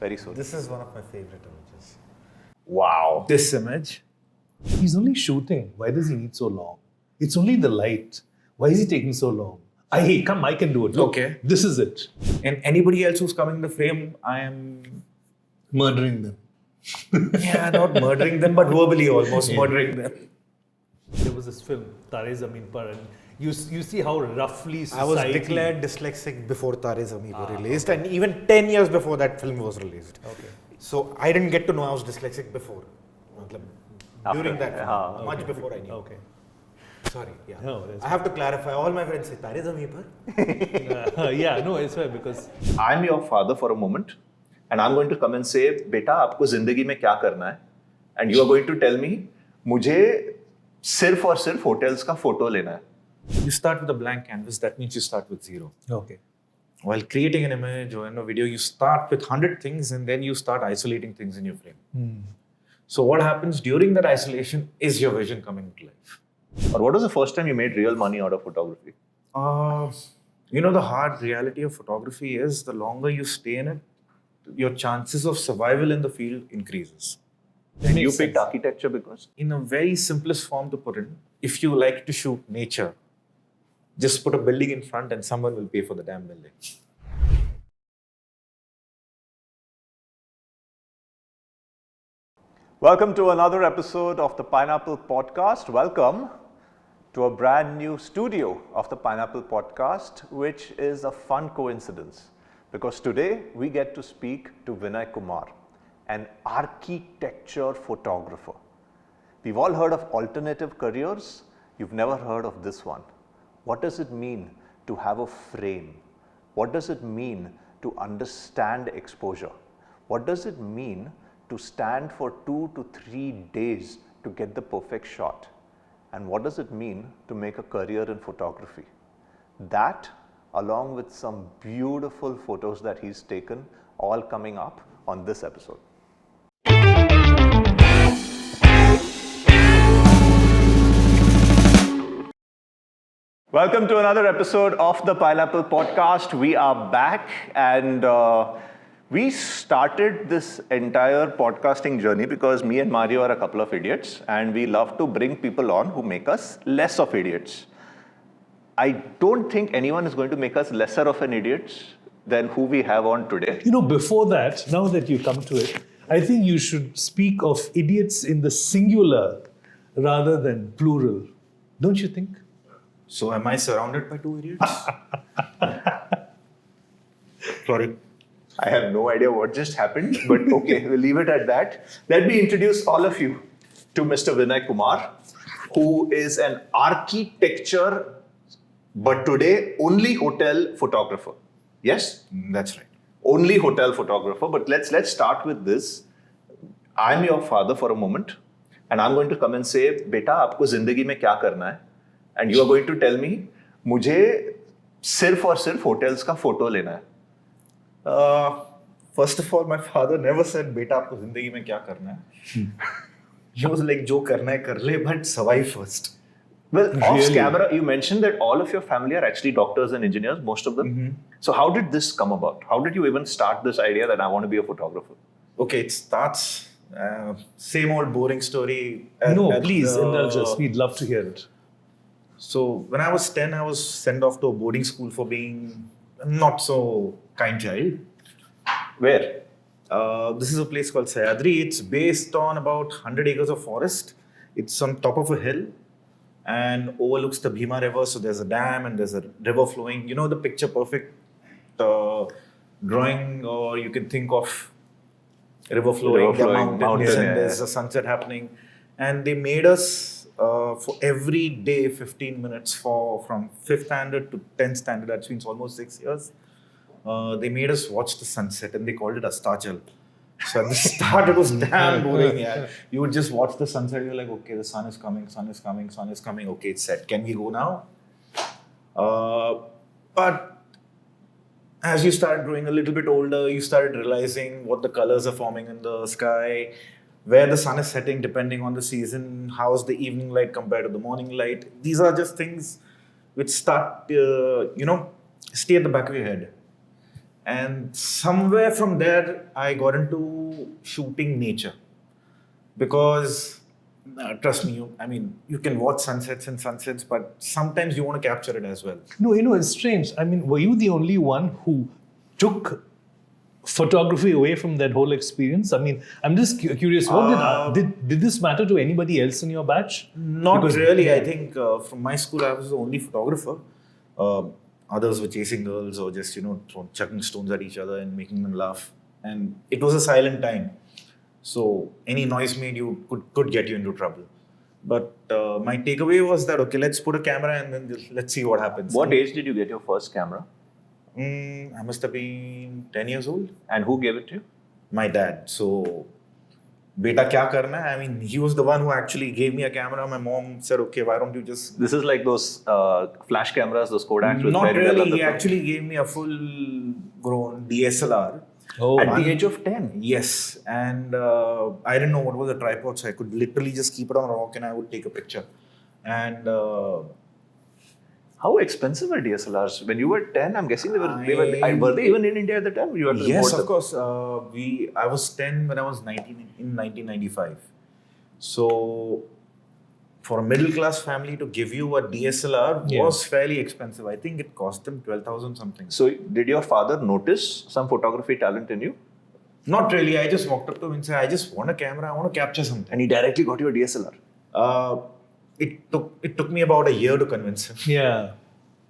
very soon. This is one of my favorite images. Wow. This image. He's only shooting. Why does he need so long? It's only the light. Why is he taking so long? I can do it. Look, Okay. This is it. And anybody else who's coming in the frame, I am... Murdering them. Yeah, not murdering them, but verbally almost murdering them. There was this film, Tare Zameen Par, and you see how roughly I society... was declared dyslexic before Tare Zameen Par released, and even 10 years before that film was released. Okay. So I didn't get to know I was dyslexic before. During that film, much before I knew. Okay. Sorry, yeah. No, that's I have to clarify. All my friends say, Tare Zameen Par? Yeah, no, it's fair because... I'm your father for a moment and I'm going to come and say, Beta, आपको जिंदगी में क्या करना है? And you are going to tell me, मुझे सिर्फ और सिर्फ hotels का photo लेना है. You start with a blank canvas, that means you start with zero. Okay. While creating an image or in a video, you start with 100 things and then you start isolating things in your frame. So what happens during that isolation is your vision coming to life. Or what was the first time you made real money out of photography? The hard reality of photography is the longer you stay in it, your chances of survival in the field increases. And you picked architecture because? In a very simplest form to put in, if you like to shoot nature, just put a building in front and someone will pay for the damn building. Welcome to another episode of the Pineapple Podcast. Welcome to a brand new studio of the Pineapple Podcast, which is a fun coincidence because today we get to speak to Vinay Kumar, an architecture photographer. We've all heard of alternative careers. You've never heard of this one. What does it mean to have a frame? What does it mean to understand exposure? What does it mean to stand for 2 to 3 days to get the perfect shot? And what does it mean to make a career in photography? That, along with some beautiful photos that he's taken, all coming up on this episode. Welcome to another episode of the Pineapple Podcast. We are back and we started this entire podcasting journey because me and Mario are a couple of idiots and we love to bring people on who make us less of idiots. I don't think anyone is going to make us lesser of an idiot than who we have on today. Before that, now that you come to it, I think you should speak of idiots in the singular rather than plural. Don't you think? So am I surrounded by 2 idiots? Sorry. I have no idea what just happened, but okay, we'll leave it at that. Let me introduce all of you to Mr. Vinay Kumar, who is an architecture, but today only hotel photographer. Yes? That's right. Only hotel photographer, but let's start with this. I'm your father for a moment, and I'm going to come and say, Beta, आपको जिंदगी में क्या करना है? And you are going to tell me, मुझे सिर्फ और सिर्फ hotels का photo लेना है. First of all, my father never said, "Beta, आपको जिंदगी में क्या करना है?" He was like, "जो करना है कर ले, but survive first." Well, off camera, you mentioned that all of your family are actually doctors and engineers, most of them. So how did this come about? How did you even start this idea that I want to be a photographer? Okay, it starts same old boring story. Please indulge us. We'd love to hear it. So when I was 10, I was sent off to a boarding school for being not so kind child. Where? This is a place called Sayadri. It's based on about 100 acres of forest. It's on top of a hill and overlooks the Bhima River. So there's a dam and there's a river flowing. You know the picture perfect drawing, or you can think of river flowing, the mountains, and there's a sunset happening. And they made us for every day 15 minutes from 5th standard to 10th standard, that means almost 6 years. They made us watch the sunset and they called it Astajal. So at the start it was damn boring. Yeah. You would just watch the sunset, you're like, okay, the sun is coming, okay, it's set. Can we go now? But as you start growing a little bit older, you started realizing what the colors are forming in the sky, where the sun is setting depending on the season, how's the evening light compared to the morning light. These are just things which start, stay at the back of your head. And somewhere from there, I got into shooting nature. Because, trust me, you can watch sunsets and sunsets, but sometimes you want to capture it as well. No, it's strange. I mean, were you the only one who took photography away from that whole experience? I mean, I'm just curious. What did this matter to anybody else in your batch? Not really. I think from my school, I was the only photographer. Others were chasing girls or just chucking stones at each other and making them laugh. And it was a silent time, so any noise made you could get you into trouble. But my takeaway was that okay, let's put a camera and then let's see what happens. What age did you get your first camera? I must have been 10 years old. And who gave it to you? My dad. So, beta kya karna hai? I mean, he was the one who actually gave me a camera. My mom said, okay, why don't you just... This is like those flash cameras, those Kodaks with Not very well really. He actually gave me a full-grown DSLR. Oh, at the age of 10? Yes. And I didn't know what was a tripod, so I could literally just keep it on a rock and I would take a picture. And... how expensive were DSLRs? When you were 10, I'm guessing were they even in India at the time? You had to yes, import of course. I was 10 when I was 19 in 1995. So, for a middle class family to give you a DSLR was fairly expensive. I think it cost them 12,000 something. So, did your father notice some photography talent in you? Not really. I just walked up to him and said, I just want a camera. I want to capture something. And he directly got you a DSLR? It took me about a year to convince him. Yeah,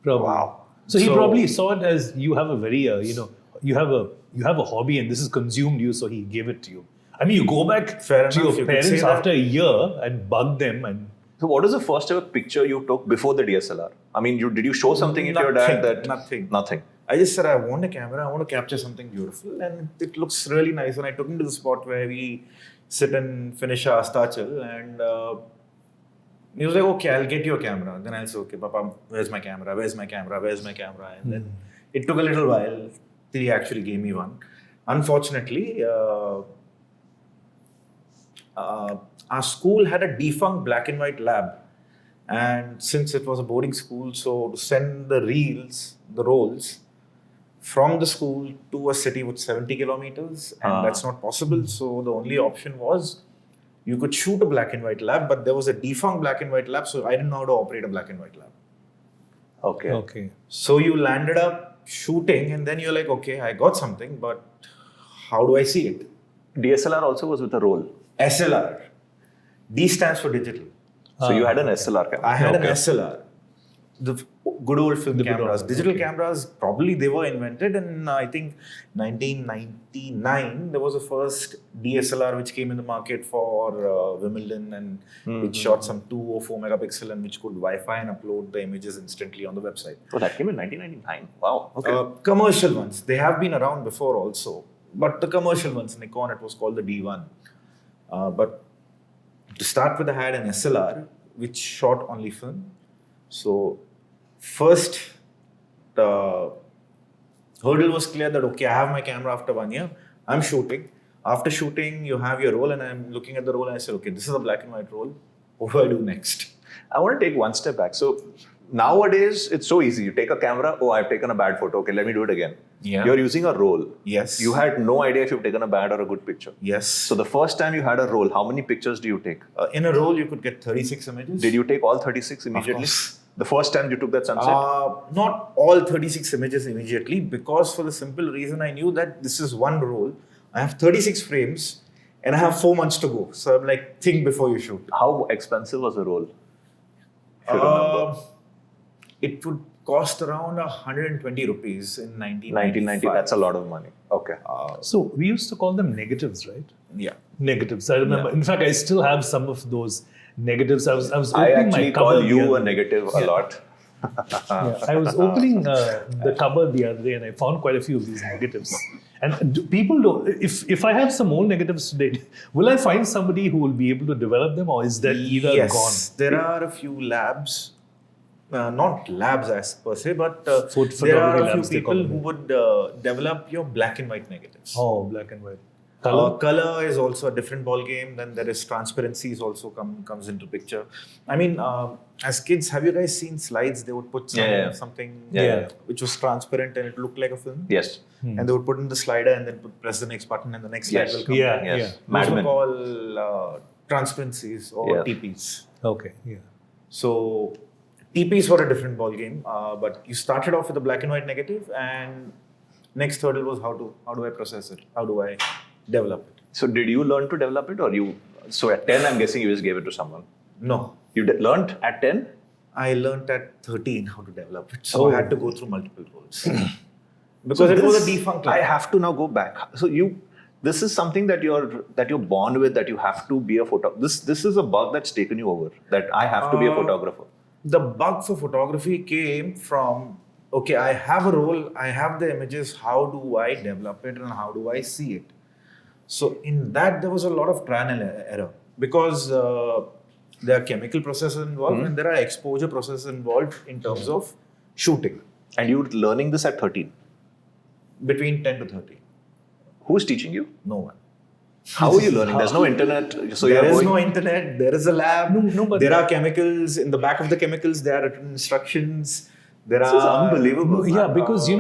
probably. Wow. So he probably saw it as you have a very, you have a hobby and this has consumed you, so he gave it to you. I mean, you go back to your parents after a year and bug them. And so, what was the first ever picture you took before the DSLR? I mean, did you show something to your dad that nothing? I just said I want a camera. I want to capture something beautiful, and it looks really nice. And I took him to the spot where we sit and finish our Astachal and. He was like, okay, I'll get you a camera. Then I'll say, okay, Papa, where's my camera? Where's my camera? Where's my camera? And then it took a little while till he actually gave me one. Unfortunately, our school had a defunct black and white lab. And since it was a boarding school, so to send the rolls from the school to a city with 70 kilometers, and that's not possible. So the only option was you could shoot a black and white lab, but there was a defunct black and white lab, so I didn't know how to operate a black and white lab. Okay. So you landed up shooting, and then you're like, okay, I got something, but how do I see it? DSLR also was with a roll. SLR. D stands for digital. So you had an SLR camera. I had an SLR. The good old film cameras. Digital cameras, probably they were invented in, I think, 1999. There was the first DSLR which came in the market for Wimbledon, and it shot some 2 or 4 megapixel and which could Wi-Fi and upload the images instantly on the website. Oh, that came in 1999. Wow. Okay. Commercial ones. They have been around before also. But the commercial ones, Nikon, it was called the D1. But to start with, I had an SLR which shot only film. So first, the hurdle was clear that, okay, I have my camera after 1 year. I'm shooting. After shooting, you have your roll, and I'm looking at the roll and I said, okay, this is a black and white roll. What do I do next? I want to take one step back. So nowadays, it's so easy. You take a camera. Oh, I've taken a bad photo. Okay, let me do it again. Yeah. You're using a roll. Yes. You had no idea if you've taken a bad or a good picture. Yes. So the first time you had a roll, how many pictures do you take? In a roll, you could get 36 images. Did you take all 36 immediately? Of course. The first time you took that sunset? Not all 36 images immediately, because for the simple reason I knew that this is one roll. I have 36 frames and I have 4 months to go. So I'm like, think before you shoot. How expensive was the roll? If you remember. It would cost around 120 rupees in 1990. That's a lot of money. Okay. So we used to call them negatives, right? Yeah. Negatives. I remember. Yeah. In fact, I still have some of those negatives. I was I opening actually my call cupboard you a negative a lot. I was opening the cupboard the other day and I found quite a few of these negatives. And people don't. If I have some old negatives today, will I find somebody who will be able to develop them, or is that either gone? There are a few labs. Not labs as per se, but there Photography are a few labs, they call people them. who would develop your black and white negatives. Oh, black and white. Color is also a different ball game. Then there is transparency is also comes into picture. I mean, as kids, have you guys seen slides? They would put something which was transparent and it looked like a film. Yes. And they would put in the slider and then press the next button and the next slide will come. Yes. Those were called transparencies or TPs. Okay. Yeah. So TPs were a different ball game, but you started off with a black and white negative, and next hurdle was how do I process it? How do I develop it? So did you learn to develop it, or you? So at 10, I'm guessing you just gave it to someone. No. You learned at 10? I learned at 13 how to develop it. So I had to go through multiple roles. Because it was a defunct lab. I have to now go back. So this is something that you're born with, that you have to be a photographer. This is a bug that's taken you over, that I have to be a photographer. The bug for photography came from, okay, I have a role, I have the images, how do I develop it and how do I see it? So in that, there was a lot of trial and error, because there are chemical processes involved and there are exposure processes involved in terms of shooting. And you were learning this at 13? Between 10 to 13. Who's teaching you? No one. How are you learning? There's no internet. So there is no internet. There is a lab. But there are chemicals. In the back of the chemicals, there are written instructions. This is unbelievable. Yeah, because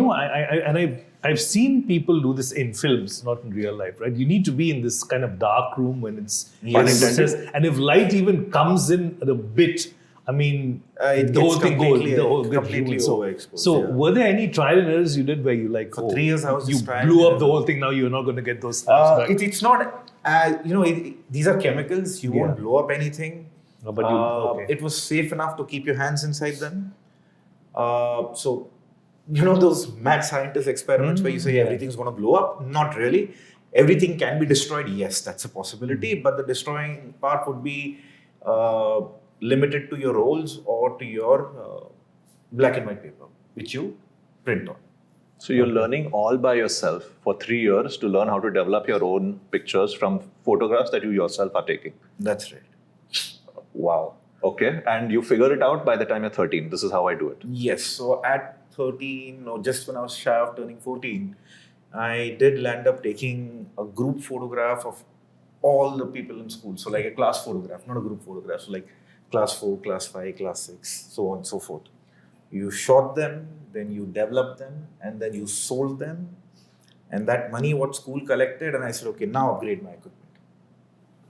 I've seen people do this in films, not in real life, right? You need to be in this kind of dark room when it's unintended, and if light even comes in a bit, I mean, the whole thing goes, completely overexposed. So, were there any trial and errors you did where you for 3 years I was you just trying blew up the whole thing? Now you're not going to get those snaps back. It's not, these are chemicals. You won't blow up anything. No, but it was safe enough to keep your hands inside them. So, those mad scientist experiments where you say everything's going to blow up? Not really. Everything can be destroyed. Yes, that's a possibility. But the destroying part would be limited to your rolls or to your black and white paper, which you print on. So you're learning all by yourself for 3 years to learn how to develop your own pictures from photographs that you yourself are taking. That's right. Wow. Okay. And you figure it out by the time you're 13. This is how I do it. Yes. So at 13, or just when I was shy of turning 14, I did land up taking a group photograph of all the people in school. So like a class photograph, not a group photograph. So like class 4, class 5, class 6, so on and so forth. You shot them, then you developed them, and then you sold them. And that money what school collected, and I said, okay, now upgrade my equipment.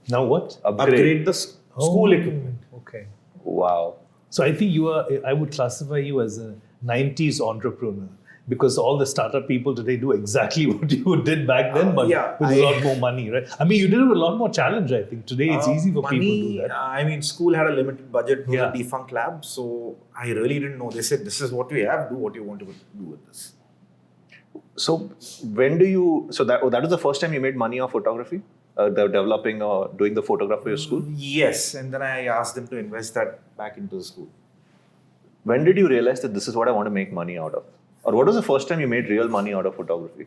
Now what? Upgrade the school equipment. Okay. Wow. So I think I would classify you as a 90s entrepreneur, because all the startup people today do exactly what you did back then, but with a lot more money, right? I mean, you did it with a lot more challenge, I think. Today, it's easy for people to do that. I mean, school had a limited budget. It was a defunct lab, so I really didn't know. They said, this is what we have, do what you want to do with this. So when do you, that was the first time you made money off photography? The developing or doing the photography for your school? Yes, and then I asked them to invest that back into the school. When did you realize that this is what I want to make money out of? Or what was the first time you made real money out of photography?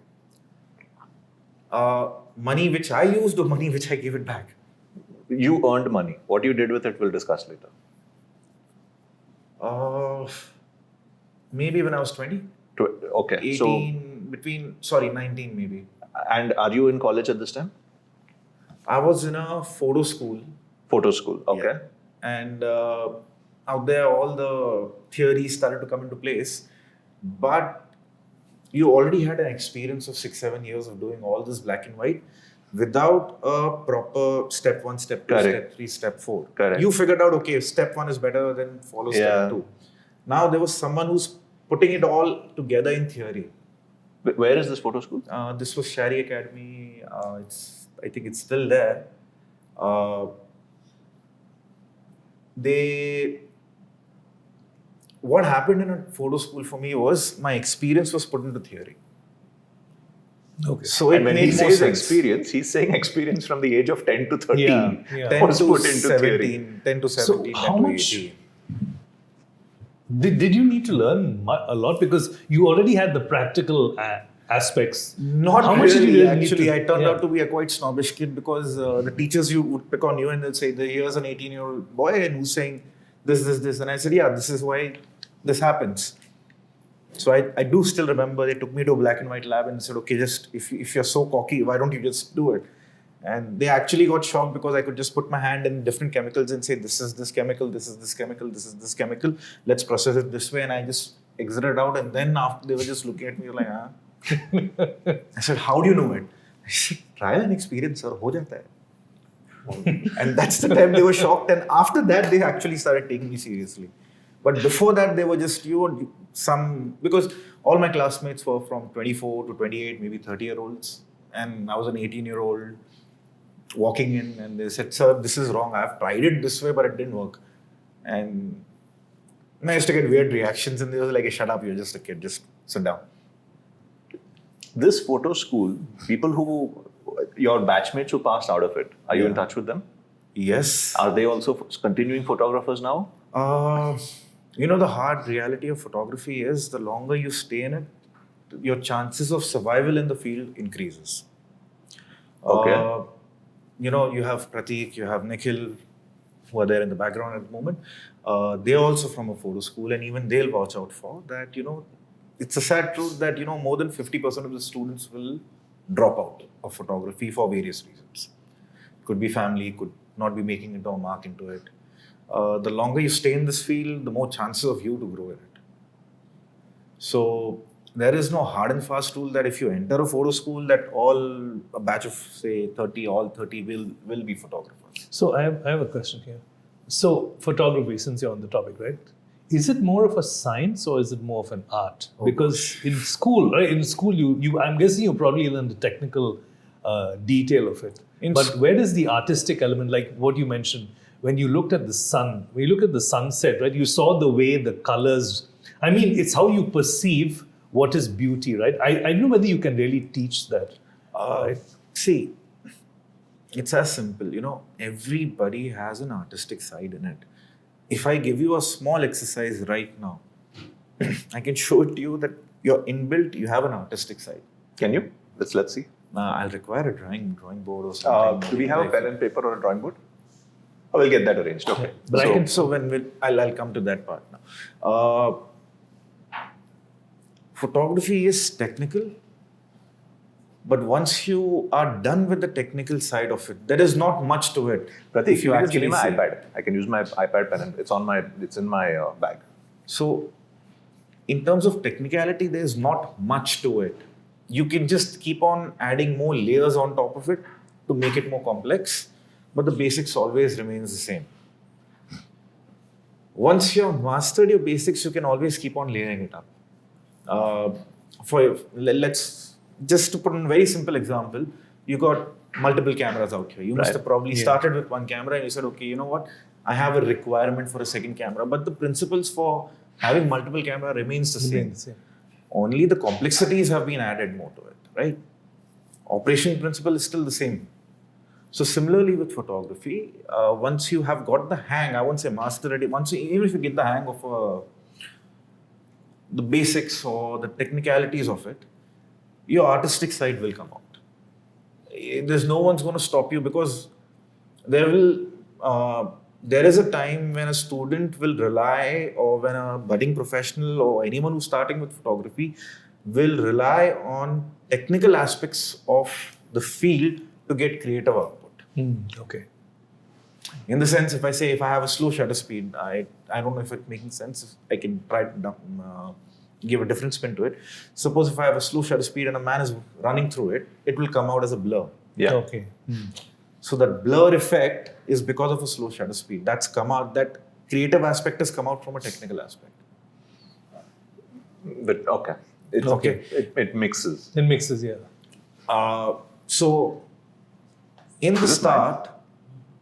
Money which I used or money which I gave it back? You earned money. What you did with it, we'll discuss later. Maybe when I was 20. Okay. 19 maybe. And are you in college at this time? I was in a photo school. Photo school, okay. Yeah. And out there, all the theories started to come into place. But you already had an experience of 6-7 years of doing all this black and white without a proper step 1, step 2, step 3, step 4. Correct. You figured out, okay, step 1 is better than follow step 2. Now there was someone who's putting it all together in theory. Where is this photo school? This was Shari Academy. I think it's still there. What happened in a photo school for me was my experience was put into theory. Okay. So it when made he says sense. experience, he's saying experience from the age of 10 to 13. Yeah. 10 was to put into 17, theory. 10 to 17, So 10 how to much 18. did you need to learn a lot, because you already had the practical aspects? Not How much really, did you need actually. to- I turned yeah. out to be a quite snobbish kid, because the teachers would pick on you and they'll say, here's an 18-year-old boy and who's saying this. And I said, yeah, this is why this happens. So I do still remember they took me to a black and white lab and said, okay, just if you're so cocky, why don't you just do it? And they actually got shocked because I could just put my hand in different chemicals and say, this is this chemical, this is this chemical, this is this chemical. Let's process it this way. And I just exited out. And then after they were just looking at me like, I said, how do you know it? I said, trial and experience, sir. Ho jata hai. And that's the time they were shocked. And after that, they actually started taking me seriously. But before that, they were just, because all my classmates were from 24 to 28, maybe 30-year-olds. And I was an 18-year-old walking in and they said, sir, this is wrong. I've tried it this way, but it didn't work. And I used to get weird reactions and they were like, shut up, you're just a kid, just sit down. This photo school, your batchmates who passed out of it, are you in touch with them? Yes. Are they also continuing photographers now? The hard reality of photography is the longer you stay in it, your chances of survival in the field increases. Okay. You have Pratik, you have Nikhil, who are there in the background at the moment. They're also from a photo school and even they'll watch out for that, it's a sad truth that, more than 50% of the students will drop out of photography for various reasons. Could be family, could not be making it or mark into it. The longer you stay in this field, the more chances of you to grow in it. So there is no hard and fast rule that if you enter a photo school, that a batch of say 30 will be photographers. So I have a question here. So photography, since you're on the topic, right? Is it more of a science or is it more of an art? Because in school, right? In school, you I'm guessing you probably learned the technical detail of it. But where does the artistic element, like what you mentioned, when you looked at the sun, when you look at the sunset, right? You saw the way the colors. I mean, it's how you perceive what is beauty, right? I don't know whether you can really teach that. Right? See, it's as simple. Everybody has an artistic side in it. If I give you a small exercise right now, I can show it to you that you're inbuilt, you have an artistic side. Can you? Let's see. I'll require a drawing board or something. Do we have a pen and paper or a drawing board? Oh, we'll get that arranged. Okay. But I'll come to that part now. Photography is technical, but once you are done with the technical side of it, there is not much to it. Pratik, if you actually give me my iPad, I can use my iPad pen and it's in my bag. So, in terms of technicality, there is not much to it. You can just keep on adding more layers on top of it to make it more complex, but the basics always remains the same. Once you have mastered your basics, you can always keep on layering it up. Let's just to put in a very simple example, you got multiple cameras out here. You must have probably started with one camera and you said, okay, you know what? I have a requirement for a second camera, but the principles for having multiple camera remains the same. Only the complexities have been added more to it, right? Operation principle is still the same. So similarly with photography, once you have got the hang, I won't say master it, even if you get the hang of the basics or the technicalities of it, your artistic side will come out. There's no one's going to stop you because there is a time when a student will rely, or when a budding professional or anyone who's starting with photography will rely on technical aspects of the field to get creative output. Okay. In the sense, if I have a slow shutter speed, I don't know if it's making sense. I can try to give a different spin to it. Suppose if I have a slow shutter speed and a man is running through it, it will come out as a blur. Yeah. Okay. So that blur effect is because of a slow shutter speed. That's come out. That creative aspect has come out from a technical aspect. But okay. It's okay. It mixes. It mixes, yeah. So in the start,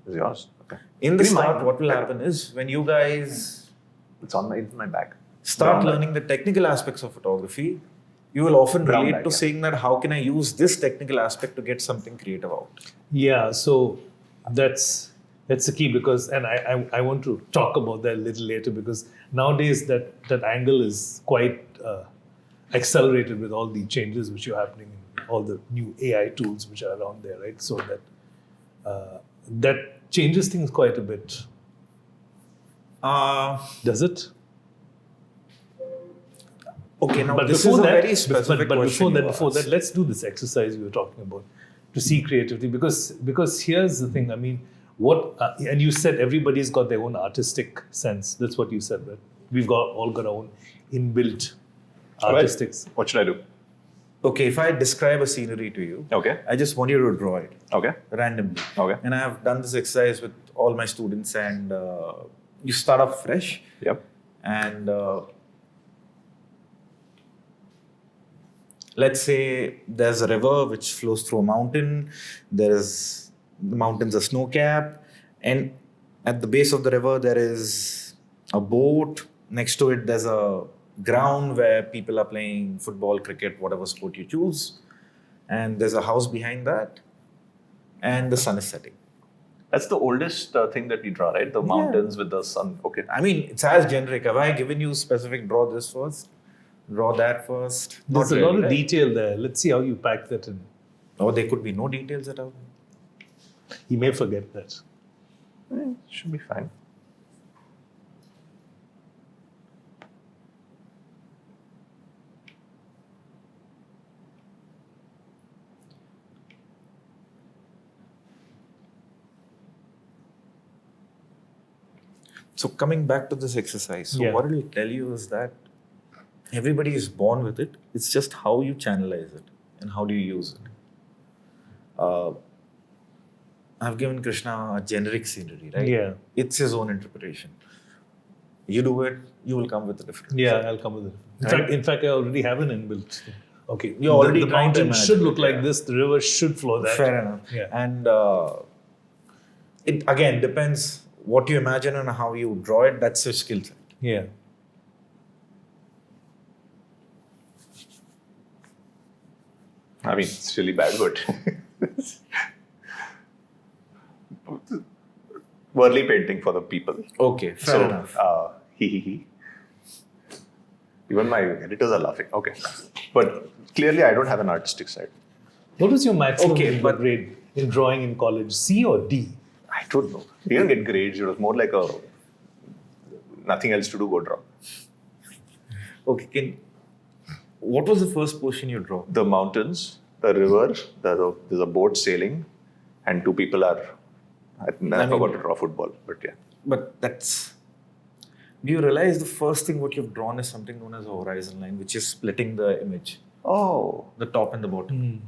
is yours? Okay. In the start, what will happen is when you guys it's in my bag. Start learning the technical aspects of photography, you will often relate to saying that how can I use this technical aspect to get something creative out? Yeah, so that's the key, because, and I want to talk about that a little later, because nowadays that angle is quite accelerated with all the changes which are happening, all the new AI tools which are around there, right? So that changes things quite a bit. Does it? Okay, now But this before is a that, very specific question. before that, let's do this exercise you were talking about to see creativity. Because here's the thing. I mean, and you said everybody's got their own artistic sense. That's what you said, right? We've all got our own inbuilt artistics. What should I do? Okay, if I describe a scenery to you, Okay. I just want you to draw it Okay. randomly. Okay. And I have done this exercise with all my students, and you start off fresh, Yep. and let's say there's a river which flows through a mountain. The mountain's a snow cap, and at the base of the river there is a boat. Next to it there's a ground where people are playing football, cricket, whatever sport you choose, and there's a house behind that, and the sun is setting. That's the oldest thing that we draw, right? The mountains with the sun. Okay. I mean, it's as generic. Have I given you specific, draw this first, draw that first? There's Not a lot really, of right? detail there. Let's see how you pack that in. Or there could be no details at all. He may forget that. Should be fine. So coming back to this exercise, so Yeah. what it'll tell you is that everybody is born with it. It's just how you channelize it and how do you use it. I've given Krishna a generic scenery, right? Yeah. It's his own interpretation. You do it, you will come with a different. Yeah, I'll come with it. In fact, I already have an inbuilt. Okay, You're already the trying to mountain imagine should it, look like yeah. this. The river should flow that. Fair enough. Yeah. And it again depends what you imagine and how you draw it. That's your skill set. Yeah. I mean, it's really bad, but Worldly painting for the people. Okay, fair enough. He. Even my editors are laughing. Okay, but clearly I don't have an artistic side. What was your maximum but- grade in drawing in college? C or D? I don't know. We didn't get grades. It was more like a nothing else to do, go draw. Okay, what was the first portion you draw? The mountains, the river, there's a boat sailing, and two people are. I forgot to draw football, but yeah. But that's. Do you realize the first thing what you've drawn is something known as a horizon line, which is splitting the image, Oh, the top and the bottom.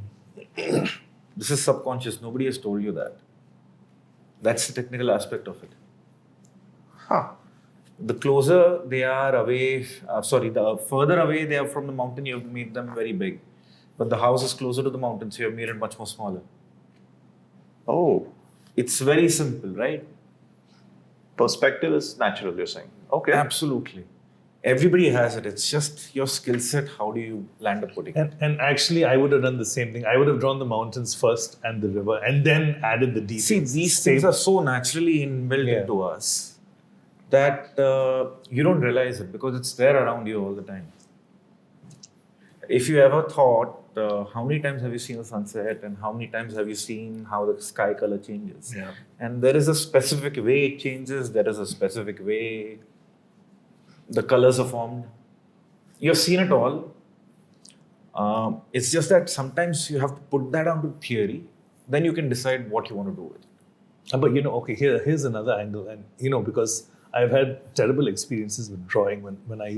This is subconscious. Nobody has told you that. That's the technical aspect of it. huh. The closer they are away, the further away they are from the mountain, you have made them very big. But the house is closer to the mountain, so you have made it much more smaller. Oh, It's very simple, right? perspective is natural, you're saying. Okay. Absolutely. Everybody has it. It's just your skill set. How do you land a pudding? And actually, I would have done the same thing. I would have drawn the mountains first and the river, and then added the details. See, these things are so naturally inbuilt Yeah. into us that you don't realize it because it's there around you all the time. If you ever thought, how many times have you seen a sunset and how many times have you seen how the sky color changes? Yeah. And there is a specific way it changes, there is a specific way the colors are formed. You've seen it all. It's just that sometimes you have to put that down to theory, then you can decide what you want to do with it. But okay, here's another angle, and because I've had terrible experiences with drawing when I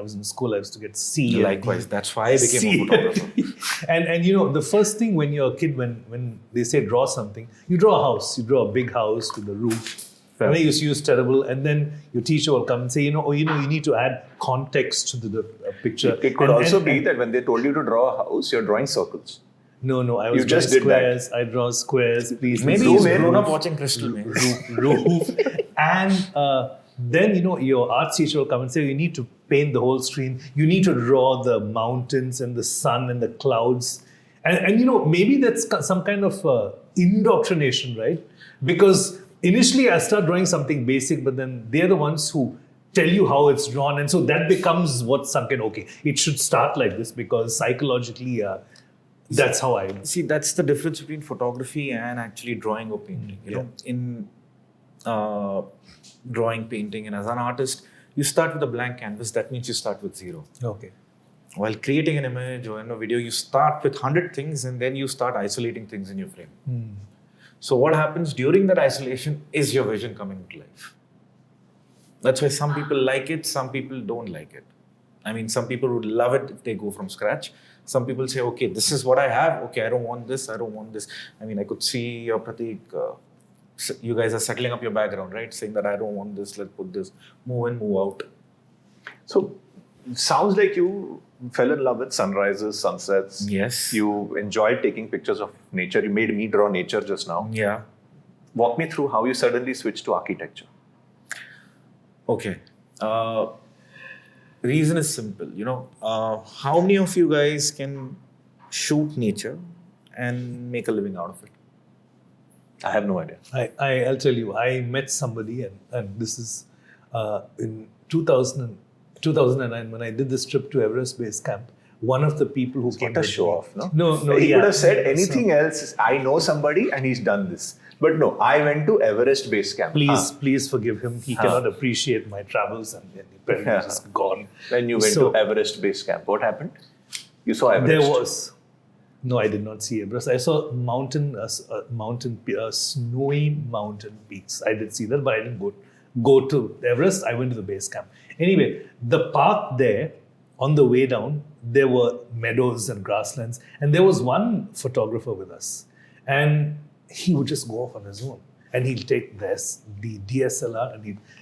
was in school, I used to get C. and Likewise, D. that's why I became a photographer. and the first thing when you're a kid, when they say draw something, you draw a house, you draw a big house with a roof. Fair. And then you use terrible, and then your teacher will come and say, you need to add context to the picture. It could also be that when they told you to draw a house, you're drawing circles. No, I was You just drawing did that. squares. I draw squares, please. Maybe Zoom he's in. grown up watching Crystal Man. Roof. And then, your arts teacher will come and say, you need to paint the whole screen. You need to draw the mountains and the sun and the clouds. And maybe that's some kind of indoctrination, right? Because initially I start drawing something basic, but then they're the ones who tell you how it's drawn. And so that becomes what's sunk in. Okay, it should start like this because psychologically, that's how I... See, that's the difference between photography and actually drawing or painting. You know, in drawing, painting, and as an artist, you start with a blank canvas. That means you start with zero. Okay. while creating an image or in a video, you start with 100 things and then you start isolating things in your frame. So what happens during that isolation is your vision coming to life. That's why some people like it, some people don't like it. I mean, some people would love it if they go from scratch. Some people say, okay, this is what I have. Okay, I don't want this, I don't want this. I mean, I could see Pratik, you guys are settling up your background, right? Saying that I don't want this, let's put this, move in, move out. So, sounds like you fell in love with sunrises, sunsets. Yes. You enjoyed taking pictures of nature. You made me draw nature just now. Yeah. Walk me through how you suddenly switched to architecture. Okay. Reason is simple. How many of you guys can shoot nature and make a living out of it? I have no idea. I'll tell you, I met somebody and this is in 2009 when I did this trip to Everest Base Camp. One of the people who came What a with show me- off, no? No, He yeah. could have said anything else. I know somebody and he's done this. But no, I went to Everest Base Camp. Please forgive him. He cannot appreciate my travels and apparently he's just gone. When you went So- to Everest Base Camp, what happened? You saw Everest. There was. No, I did not see Everest. I saw snowy mountain peaks. I did see that, but I didn't go to Everest. I went to the base camp. Anyway, the path there, on the way down, there were meadows and grasslands, and there was one photographer with us, and he would just go off on his own, and he'll take the DSLR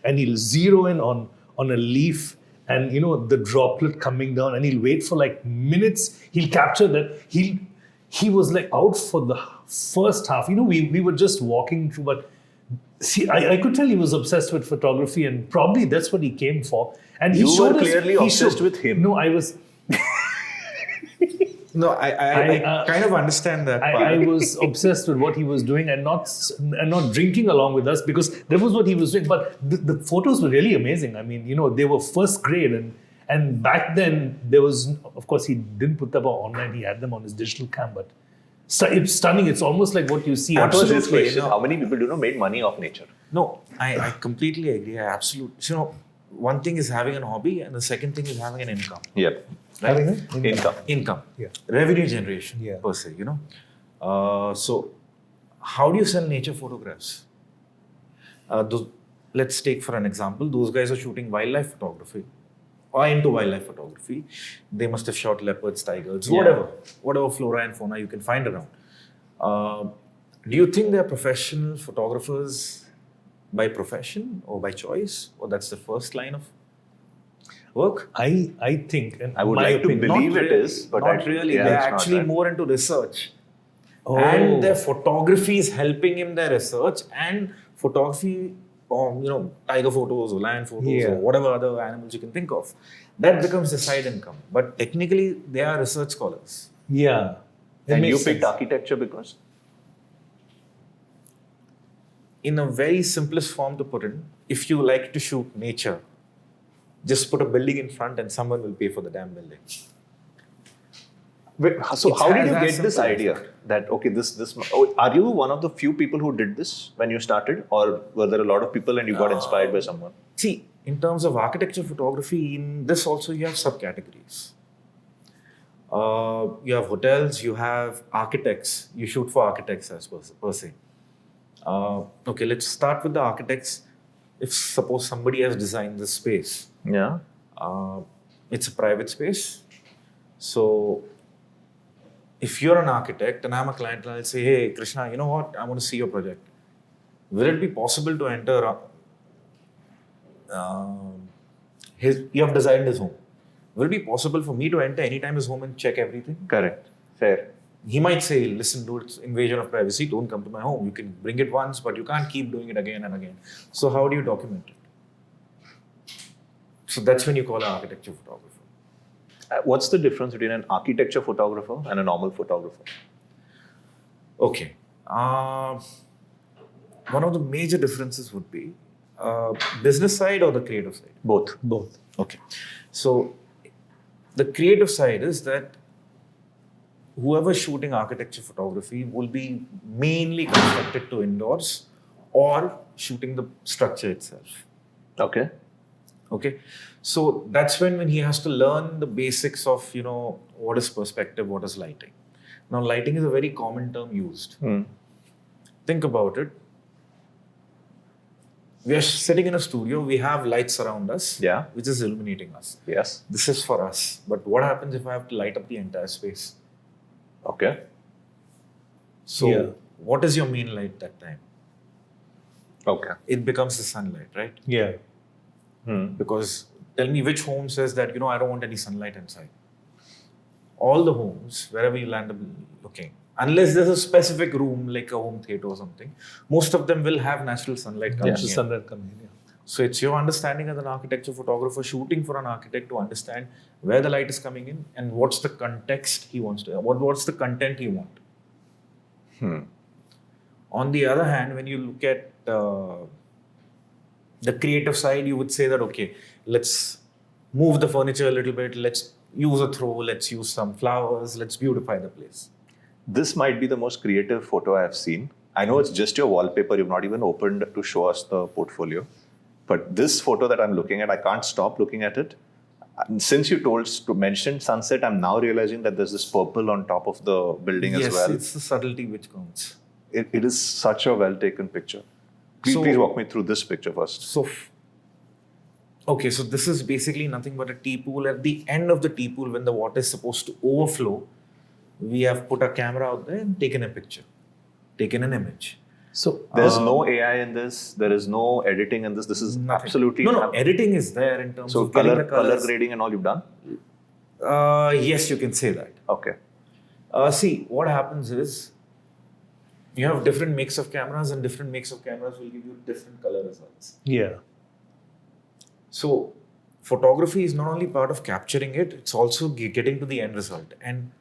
and he'll zero in on a leaf. And the droplet coming down, and he'll wait for like minutes. He'll capture that. He was like out for the first half. We were just walking through, but see, I could tell he was obsessed with photography, and probably that's what he came for. And You were clearly obsessed with him. No, I was. No, I kind of understand that part. I was obsessed with what he was doing and not drinking along with us, because that was what he was doing. But the photos were really amazing. I mean, they were first grade, and back then there was, of course, he didn't put them online. He had them on his digital cam, but it's stunning. It's almost like what you see. What was his Absolutely, question? How many people made money off nature? No, I completely agree. I absolutely. One thing is having a hobby, and the second thing is having an income. Yep. Right? Having an Income. Yeah. Revenue generation, Yeah. per se, So, how do you sell nature photographs? Let's take for an example, those guys are shooting wildlife photography or into wildlife photography. They must have shot leopards, tigers, Yeah. whatever flora and fauna you can find around. Do you think they're professional photographers by profession or by choice? Or that's the first line of work? I think, and I would my like to opinion- believe Not it really, is, but not really. yeah, They're it's not actually that. more into research. Oh. And their photography is helping in their research, and photography, tiger photos or lion photos Yeah. or whatever other animals you can think of, that becomes the side income. But technically, they are research scholars. Yeah. It And makes you picked sense. architecture because? In a very simplest form to put in, if you like to shoot nature, just put a building in front and someone will pay for the damn building. Wait, so It's how did as you get simple this as idea that, okay, are you one of the few people who did this when you started, or were there a lot of people and you got inspired by someone? See, in terms of architecture photography, in this also you have subcategories. You have hotels, you have architects. You shoot for architects as per se. Okay, let's start with the architects. If suppose somebody has designed this space, Yeah. it's a private space. So if you're an architect and I'm a client, I'll say, hey, Krishna, you know what? I want to see your project. Will it be possible to enter? You have designed his home. Will it be possible for me to enter anytime his home and check everything? Correct. Fair. He might say, listen, dude, it's invasion of privacy. Don't come to my home. You can bring it once, but you can't keep doing it again and again. So how do you document it? So that's when you call an architecture photographer. What's the difference between an architecture photographer and a normal photographer? Okay. One of the major differences would be business side or the creative side? Both. Both. Okay. So the creative side is that whoever's shooting architecture photography will be mainly constructed to indoors or shooting the structure itself. Okay. Okay, so that's when he has to learn the basics of, what is perspective, what is lighting. Now, lighting is a very common term used. Think about it. We are sitting in a studio, we have lights around us, which is illuminating us. Yes. This is for us. But what happens if I have to light up the entire space? Okay. So, what is your main light that time? Okay. It becomes the sunlight, right? Yeah. Because tell me which home says that, I don't want any sunlight inside. All the homes, wherever you land up looking, unless there's a specific room like a home theater or something, most of them will have natural sunlight coming in. Sunlight coming in, So it's your understanding as an architecture photographer shooting for an architect to understand where the light is coming in and what's the context he wants to, what's the content he wants. On the other hand, when you look at the creative side, you would say that, okay, let's move the furniture a little bit, let's use a throw, let's use some flowers, let's beautify the place. This might be the most creative photo I have seen. I know it's just your wallpaper, you've not even opened to show us the portfolio. But this photo that I'm looking at, I can't stop looking at it. Since you mentioned sunset, I'm now realizing that there's this purple on top of the building as well. Yes, it's the subtlety which counts. It is such a well-taken picture. Please walk me through this picture first. So this is basically nothing but a teapool. At the end of the teapool, when the water is supposed to overflow, we have put a camera out there and taken a picture, taken an image. So there's no AI in this. There is no editing in this. This is nothing. Absolutely no. Editing is there in terms of color colors. grading and all you've done. Yes, you can say that. Okay. See, what happens is you have different makes of cameras, and different makes of cameras will give you different color results. Yeah. So photography is not only part of capturing it; it's also getting to the end result. And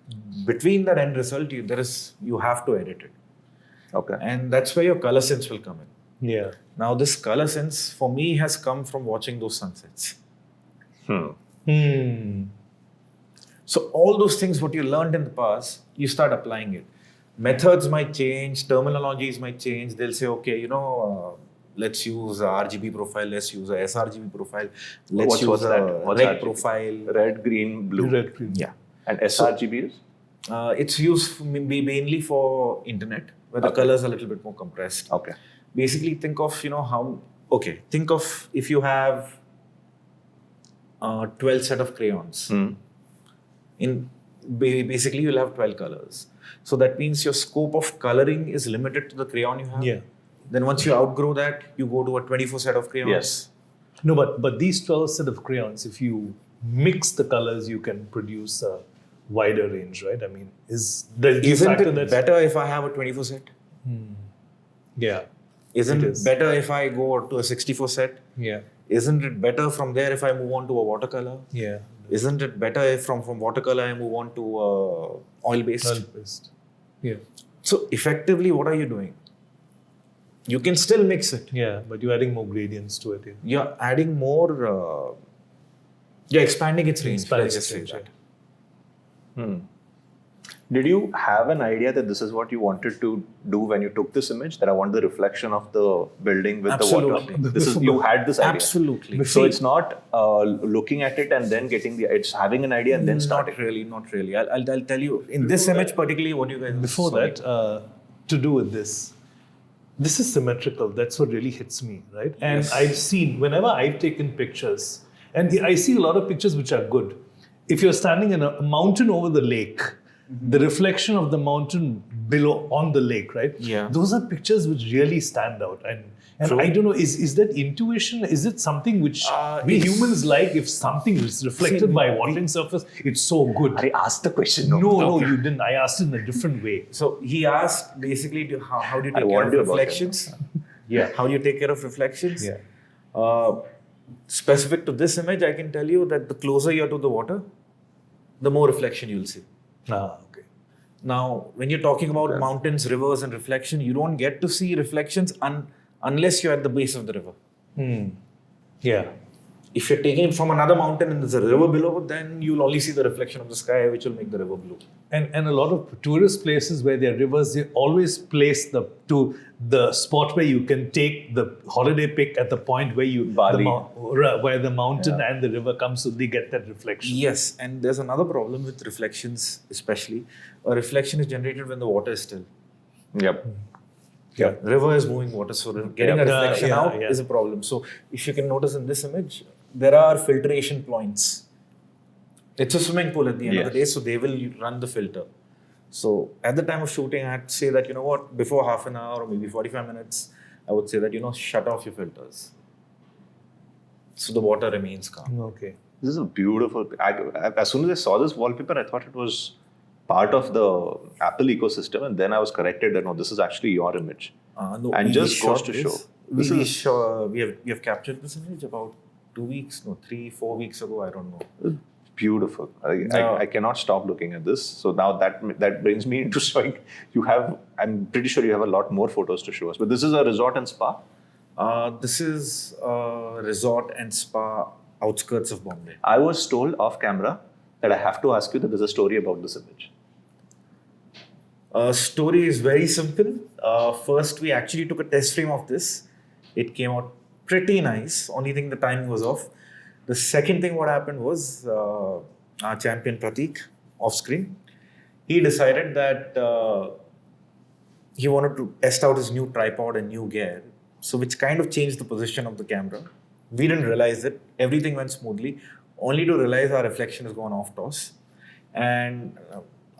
between that end result, you have to edit it. Okay. And that's where your color sense will come in. Yeah. Now, this color sense for me has come from watching those sunsets. So all those things, what you learned in the past, you start applying it. Methods might change, terminologies might change. They'll say, okay, let's use a RGB profile, let's use a sRGB profile, let's use a red profile. Red, green, blue. Red, green. Yeah. And sRGB is? It's used mainly for internet, where the colors are a little bit more compressed. Okay. Basically, think of, think of if you have 12 set of crayons. Basically, you'll have 12 colors. So that means your scope of coloring is limited to the crayon you have. Yeah. Then once you outgrow that, you go to a 24 set of crayons. Yes. No, but these 12 set of crayons, if you mix the colors, you can produce a wider range, right? I mean, isn't it better if I have a 24 set? Yeah. Isn't it better if I go to a 64 set? Yeah. Isn't it better from there if I move on to a watercolor? Yeah. Isn't it better if from watercolor I move on to oil-based? Oil-based. Yeah. So effectively, what are you doing? You can still mix it. Yeah, but you're adding more gradients to it. Yeah. You're adding more. You're expanding its range. Let's just say that. Did you have an idea that this is what you wanted to do when you took this image? That I want the reflection of the building with the water. You had this idea. Absolutely. So it's not looking at it and then getting it's having an idea and then starting. Not really. I'll tell you in this image particularly what you guys. Before that, to do with this is symmetrical. That's what really hits me, right? And I've seen whenever I've taken pictures, and I see a lot of pictures which are good. If you're standing in a mountain over the lake, the reflection of the mountain below on the lake, right? Yeah. Those are pictures which really stand out. And I don't know, is that intuition? Is it something which we humans like? If something is reflected by a watering surface, it's so good. I asked the question. No, you didn't. I asked it in a different way. So he asked basically how do you take care of reflections? Yeah. How do you take care of reflections? Yeah. Specific to this image, I can tell you that the closer you're to the water, the more reflection you'll see. Okay. Now, when you're talking about mountains, rivers, and reflection, you don't get to see reflections unless you're at the base of the river. Yeah. If you're taking it from another mountain and there's a river below, then you'll only see the reflection of the sky, which will make the river blue. And a lot of tourist places where there are rivers, they always place the spot where you can take the holiday pic at the point where Bali. where the mountain and the river come, so they get that reflection. Yes, and there's another problem with reflections, especially. A reflection is generated when the water is still. Yep. Yeah, river is moving water, so getting a reflection out yeah. is a problem. So if you can notice in this image, there are filtration points. It's a swimming pool at the end of the day, so they will run the filter. So at the time of shooting, I had to say that, you know what, before half an hour or maybe 45 minutes, I would say that, you know, shut off your filters. So the water remains calm. Okay. This is a beautiful. As soon as I saw this wallpaper, I thought it was part of the Apple ecosystem, and then I was corrected that no, this is actually your image. No, and just goes to show. We have captured this image about 2 weeks, 3-4 weeks ago. I don't know. Beautiful. I cannot stop looking at this. So now that brings me into showing you have. I'm pretty sure you have a lot more photos to show us. But this is a resort and spa. This is a resort and spa outskirts of Bombay. I was told off camera that I have to ask you that there's a story about this image. Story is very simple. First, we actually took a test frame of this. It came out pretty nice. Only thing, the timing was off. The second thing what happened was our champion Pratik, off screen, he decided that he wanted to test out his new tripod and new gear. So which kind of changed the position of the camera. We didn't realize it. Everything went smoothly. Only to realize our reflection has gone off toss. And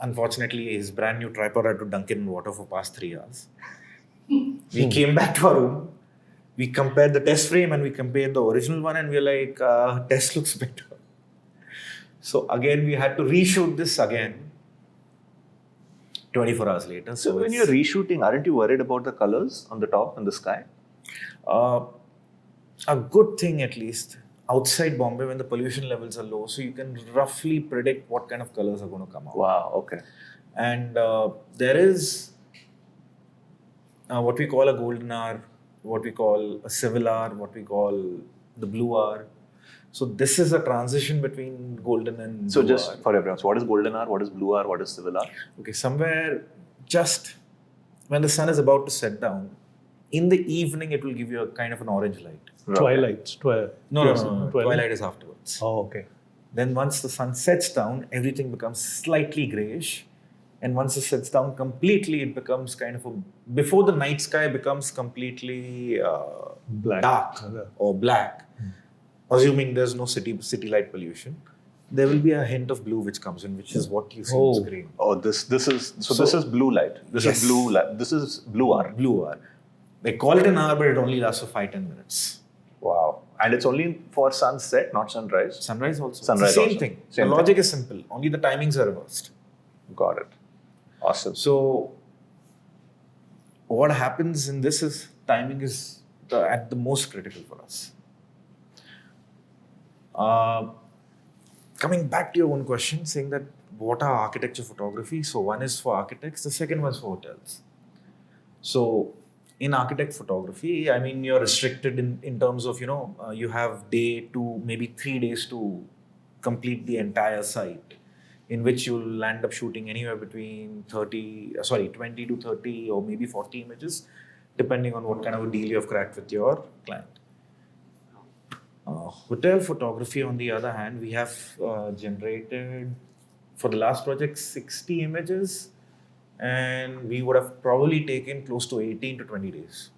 unfortunately, his brand new tripod had to dunk it in water for past 3 hours. We came back to our room. We compared the test frame and we compared the original one, and we were like, test looks better. So again, we had to reshoot this again 24 hours later. So when you're reshooting, aren't you worried about the colors on the top and the sky? A good thing, at least, outside Bombay when the pollution levels are low, so you can roughly predict what kind of colors are going to come out. Wow, okay. And there is what we call a golden hour, what we call a civil hour, what we call the blue hour. So this is a transition between golden and so blue just hour. for everyone, so what is golden hour, what is blue hour, what is civil hour? Okay, somewhere just when the sun is about to set down, in the evening it will give you a kind of an orange light. Twilight. No. Twilight is afterwards. Oh, okay. Then once the sun sets down, everything becomes slightly grayish. And once it sets down completely, it becomes kind of before the night sky becomes completely Black. dark or black, assuming there's no city light pollution, there will be a hint of blue which comes in, which is what you see on screen. Oh, this is blue light. This is blue light. This is blue hour. Blue hour. They call it an hour, but it only lasts for 5-10 minutes. Wow. And it's only for sunset, not sunrise. Sunrise also. Sunrise it's the same also. thing. Same the logic is simple. Only the timings are reversed. Got it. Awesome. So what happens in this is timing is at the most critical for us. Coming back to your own question, saying that what are architecture photography? So one is for architects, the second one is for hotels. So in architect photography, I mean, you're restricted in terms of, you have day to maybe 3 days to complete the entire site, in which you'll end up shooting anywhere between 20 to 30 or maybe 40 images, depending on what kind of a deal you have cracked with your client. Hotel photography, on the other hand, we have generated, for the last project, 60 images, and we would have probably taken close to 18 to 20 days.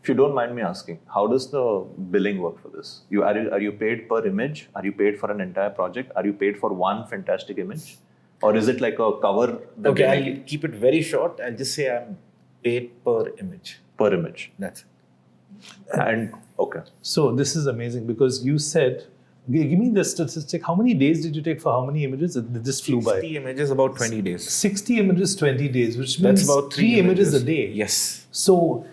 If you don't mind me asking, how does the billing work for this? Are you paid per image? Are you paid for an entire project? Are you paid for one fantastic image? Or is it like a cover? Okay, I'll keep it very short. I'll just say I'm paid per image. Per image. That's it. And okay. So this is amazing because you said, give me the statistic. How many days did you take for how many images? This flew by. 60 images, about 20 days. 60 images, 20 days, which means That's about 3 images a day. Yes. So,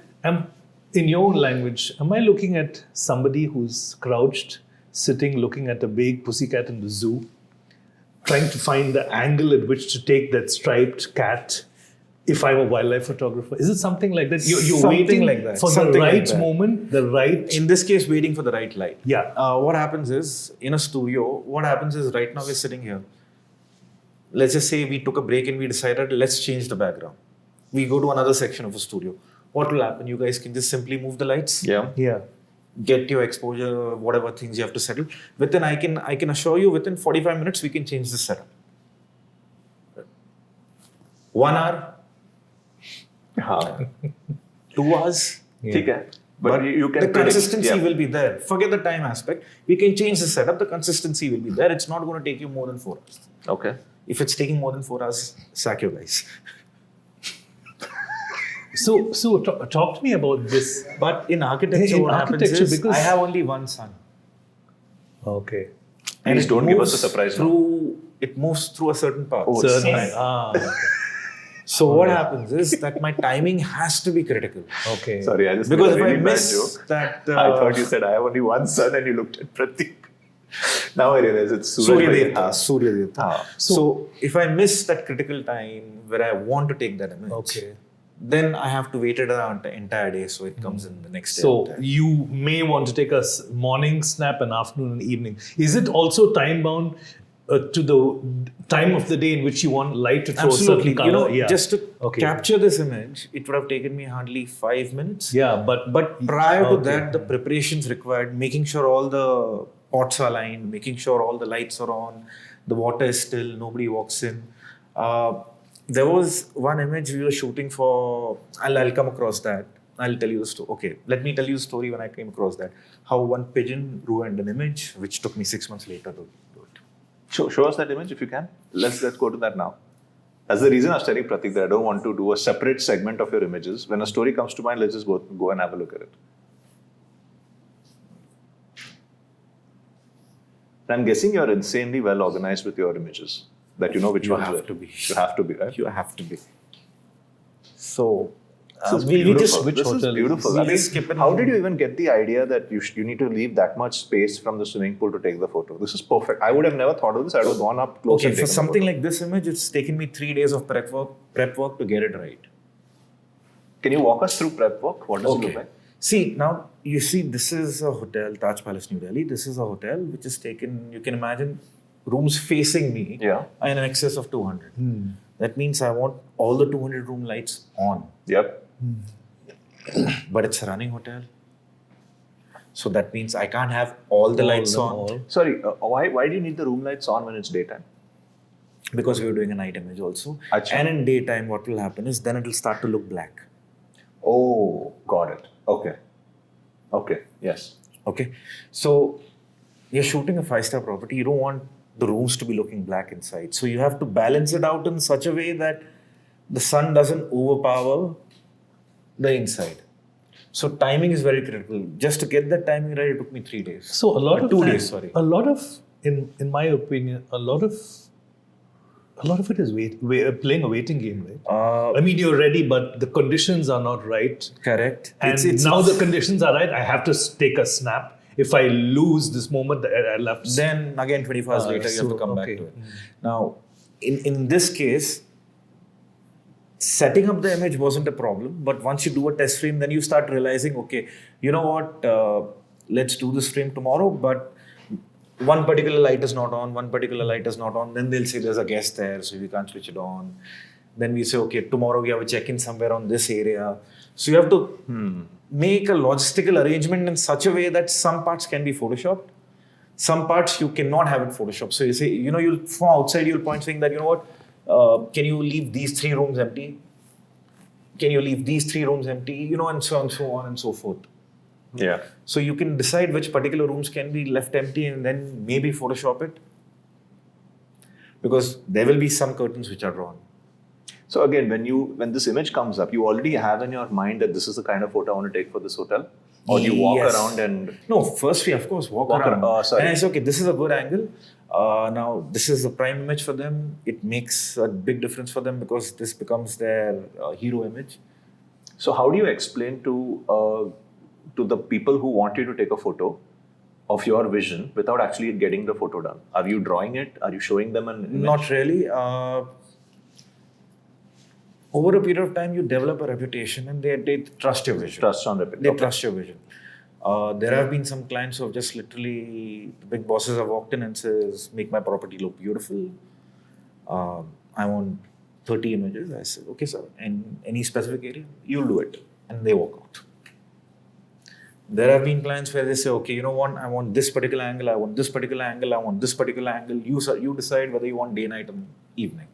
in your own language, am I looking at somebody who's crouched, sitting, looking at a big pussycat in the zoo, trying to find the angle at which to take that striped cat? if I'm a wildlife photographer? Is it something like that? You're Something waiting like that. for Something the like right that. moment, the right... In this case, waiting for the right light. Yeah. What happens is, in a studio, what happens is right now we're sitting here. Let's just say we took a break and we decided, let's change the background. We go to another section of a studio. What will happen? You guys can just simply move the lights. Yeah. Get your exposure, whatever things you have to settle. Within, I can assure you, within 45 minutes, we can change the setup. 1 hour, 2 hours. Okay. But you can the predict, consistency will be there. Forget the time aspect. We can change the setup. The consistency will be there. It's not going to take you more than 4 hours. Okay. If it's taking more than 4 hours, sack you guys. So talk to me about this. But in architecture, In what architecture, happens is, because- I have only one son. Okay. Please it don't give us moves a surprise now. It moves through a certain path. Oh, Certain- nice. okay. So what happens is that my timing has to be critical. Okay. Sorry, I just Because made a if I really bad miss joke. that... I thought you said I have only one son and you looked at Pratik. Now I realize it's Surya. Surya Devta. Ah. So if I miss that critical time where I want to take that image, Okay. then I have to wait it an entire day so it comes in the next day. So you may want to take a morning snap, an afternoon, and evening. Is it also time bound to the time of the day in which you want light to throw a absolutely, certain color? just to Okay. capture this image, it would have taken me hardly 5 minutes. Yeah, but But prior to Okay. that, the preparations required, making sure all the pots are aligned, making sure all the lights are on, the water is still, nobody walks in. There was one image we were shooting for, I'll come across that. I'll tell you the story. Okay, let me tell you the story when I came across that. How one pigeon ruined an image, which took me 6 months later to do it. Show us that image if you can. Let's go to that now. That's the reason I was telling Pratik that I don't want to do a separate segment of your images. When a story comes to mind, let's just go and have a look at it. I'm guessing you're insanely well organized with your images. That you know which You ones have were. to be. You have to be, right? You have to be. So, This is we beautiful. just which This is hotel is beautiful. this? I We mean, just skip it. how did you even get the idea that you need to leave that much space from the swimming pool to take the photo? This is perfect. I would have never thought of this. I would have gone up close Okay, and for taken the something photo. like this image, it's taken me 3 days of prep work to get it right. Can you walk us through prep work? What does it look like? See, now you see, this is a hotel, Taj Palace, New Delhi. This is a hotel which is taken, you can imagine, rooms facing me Yeah. in excess of 200. That means I want all the 200 room lights on, Yep. but it's a running hotel. So that means I can't have all the lights on Sorry, why do you need the room lights on when it's daytime? because we were doing a night image also. Achha. And in daytime, what will happen is then it will start to look black. Oh, got it. Okay. Okay. Yes. Okay, so you're shooting a 5-star property. You don't want the rooms to be looking black inside. So you have to balance it out in such a way that the sun doesn't overpower the inside. So timing is very critical. Just to get that timing right, it took me 3 days. So a lot of 2 time- days, sorry. A lot of, in my opinion, a lot of it is playing a waiting game, right? I mean, you're ready, but the conditions are not right. Correct. And now the conditions are right. I have to take a snap. If I lose this moment, I'll have to. Then again, 24 hours later, you have to come back to it. Now, in this case, setting up the image wasn't a problem. But once you do a test frame, then you start realizing, okay, you know what? Let's do this frame tomorrow, but one particular light is not on, one particular light is not on. Then they'll say there's a guest there, so we can't switch it on. Then we say, okay, tomorrow we have a check-in somewhere on this area. So you have to make a logistical arrangement in such a way that some parts can be photoshopped, some parts you cannot have it photoshopped. So you say, you'll from outside you'll point saying that, can you leave these 3 rooms empty? Can you leave these 3 rooms empty? And so on and so forth. Yeah. So you can decide which particular rooms can be left empty and then maybe Photoshop it. Because there will be some curtains which are drawn. So again, when this image comes up, you already have in your mind that this is the kind of photo I want to take for this hotel? Or do you walk Yes. around and... No, first we of course walk Walk around. around. Sorry. And I say, okay, this is a good angle. Now this is the prime image for them. It makes a big difference for them because this becomes their hero image. So how do you explain to the people who want you to take a photo of your vision without actually getting the photo done? Are you drawing it? Are you showing them an image? Not really. over a period of time, you develop a reputation and they trust your vision. Trust on reputation. They trust your vision. There have been some clients who have just literally, the big bosses have walked in and says, make my property look beautiful. I want 30 images. I said, okay, sir. And any specific area, you'll do it. And they walk out. There have been clients where they say, okay, you know what? I want this particular angle. I want this particular angle. I want this particular angle. You decide whether you want day, night, and evening.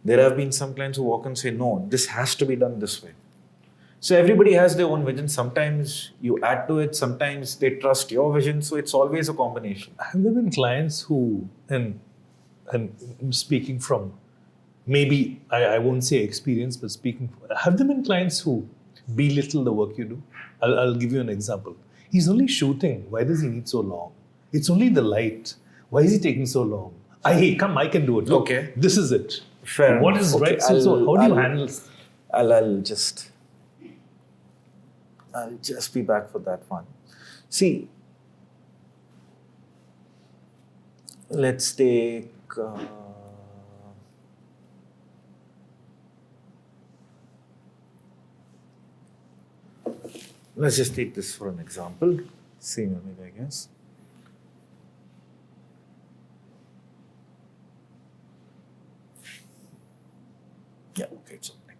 There have been some clients who walk and say, no, this has to be done this way. So everybody has their own vision. Sometimes you add to it. Sometimes they trust your vision. So it's always a combination. Have there been clients who, and speaking from maybe, I won't say experience, but have there been clients who belittle the work you do? I'll give you an example. He's only shooting. Why does he need so long? It's only the light. Why is he taking so long? I can do it. Look, Okay. This is it. Fair What enough. is Okay, right? So how do you handle? I'll just be back for that one. See, let's take let's just take this for an example. Same image, I guess. Yeah, okay, it's opening.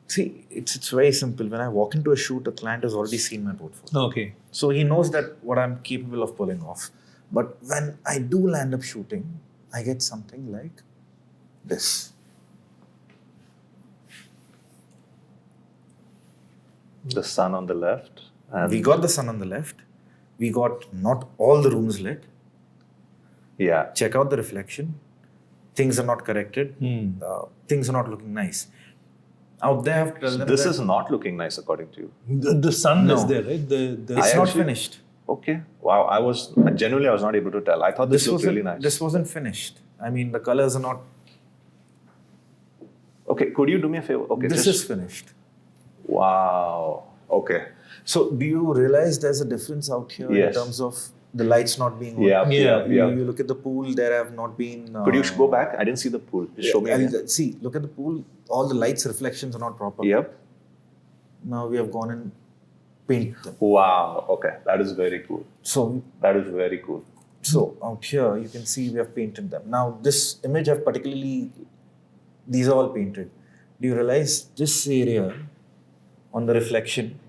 See, it's very simple. When I walk into a shoot, a client has already seen my portfolio. Okay. So he knows that what I'm capable of pulling off. But when I do land up shooting, I get something like this. The sun on the left. And We got the sun on the left. We got not all the rooms lit. yeah. Check out the reflection. Things are not corrected. Things are not looking nice. Out there, I have to tell them This that is not looking nice according to you. The sun No. is there, right? it's I not actually- finished. Okay. Wow. I was not able to tell. I thought this looked really nice. This wasn't finished. I mean, the colors are not. Okay. Could you do me a favor? Okay. This is finished. Wow. Okay. So, do you realize there's a difference out here Yes. in terms of the lights not being on? Yeah. You look at the pool, there have not been. Could you go back? I didn't see the pool. Just show me again. See, look at the pool. All the lights reflections are not proper. Yep. Now we have gone and painted them. Wow. Okay. That is very cool. So out here you can see we have painted them. Now this image I've particularly, these are all painted. Do you realize this area on the reflection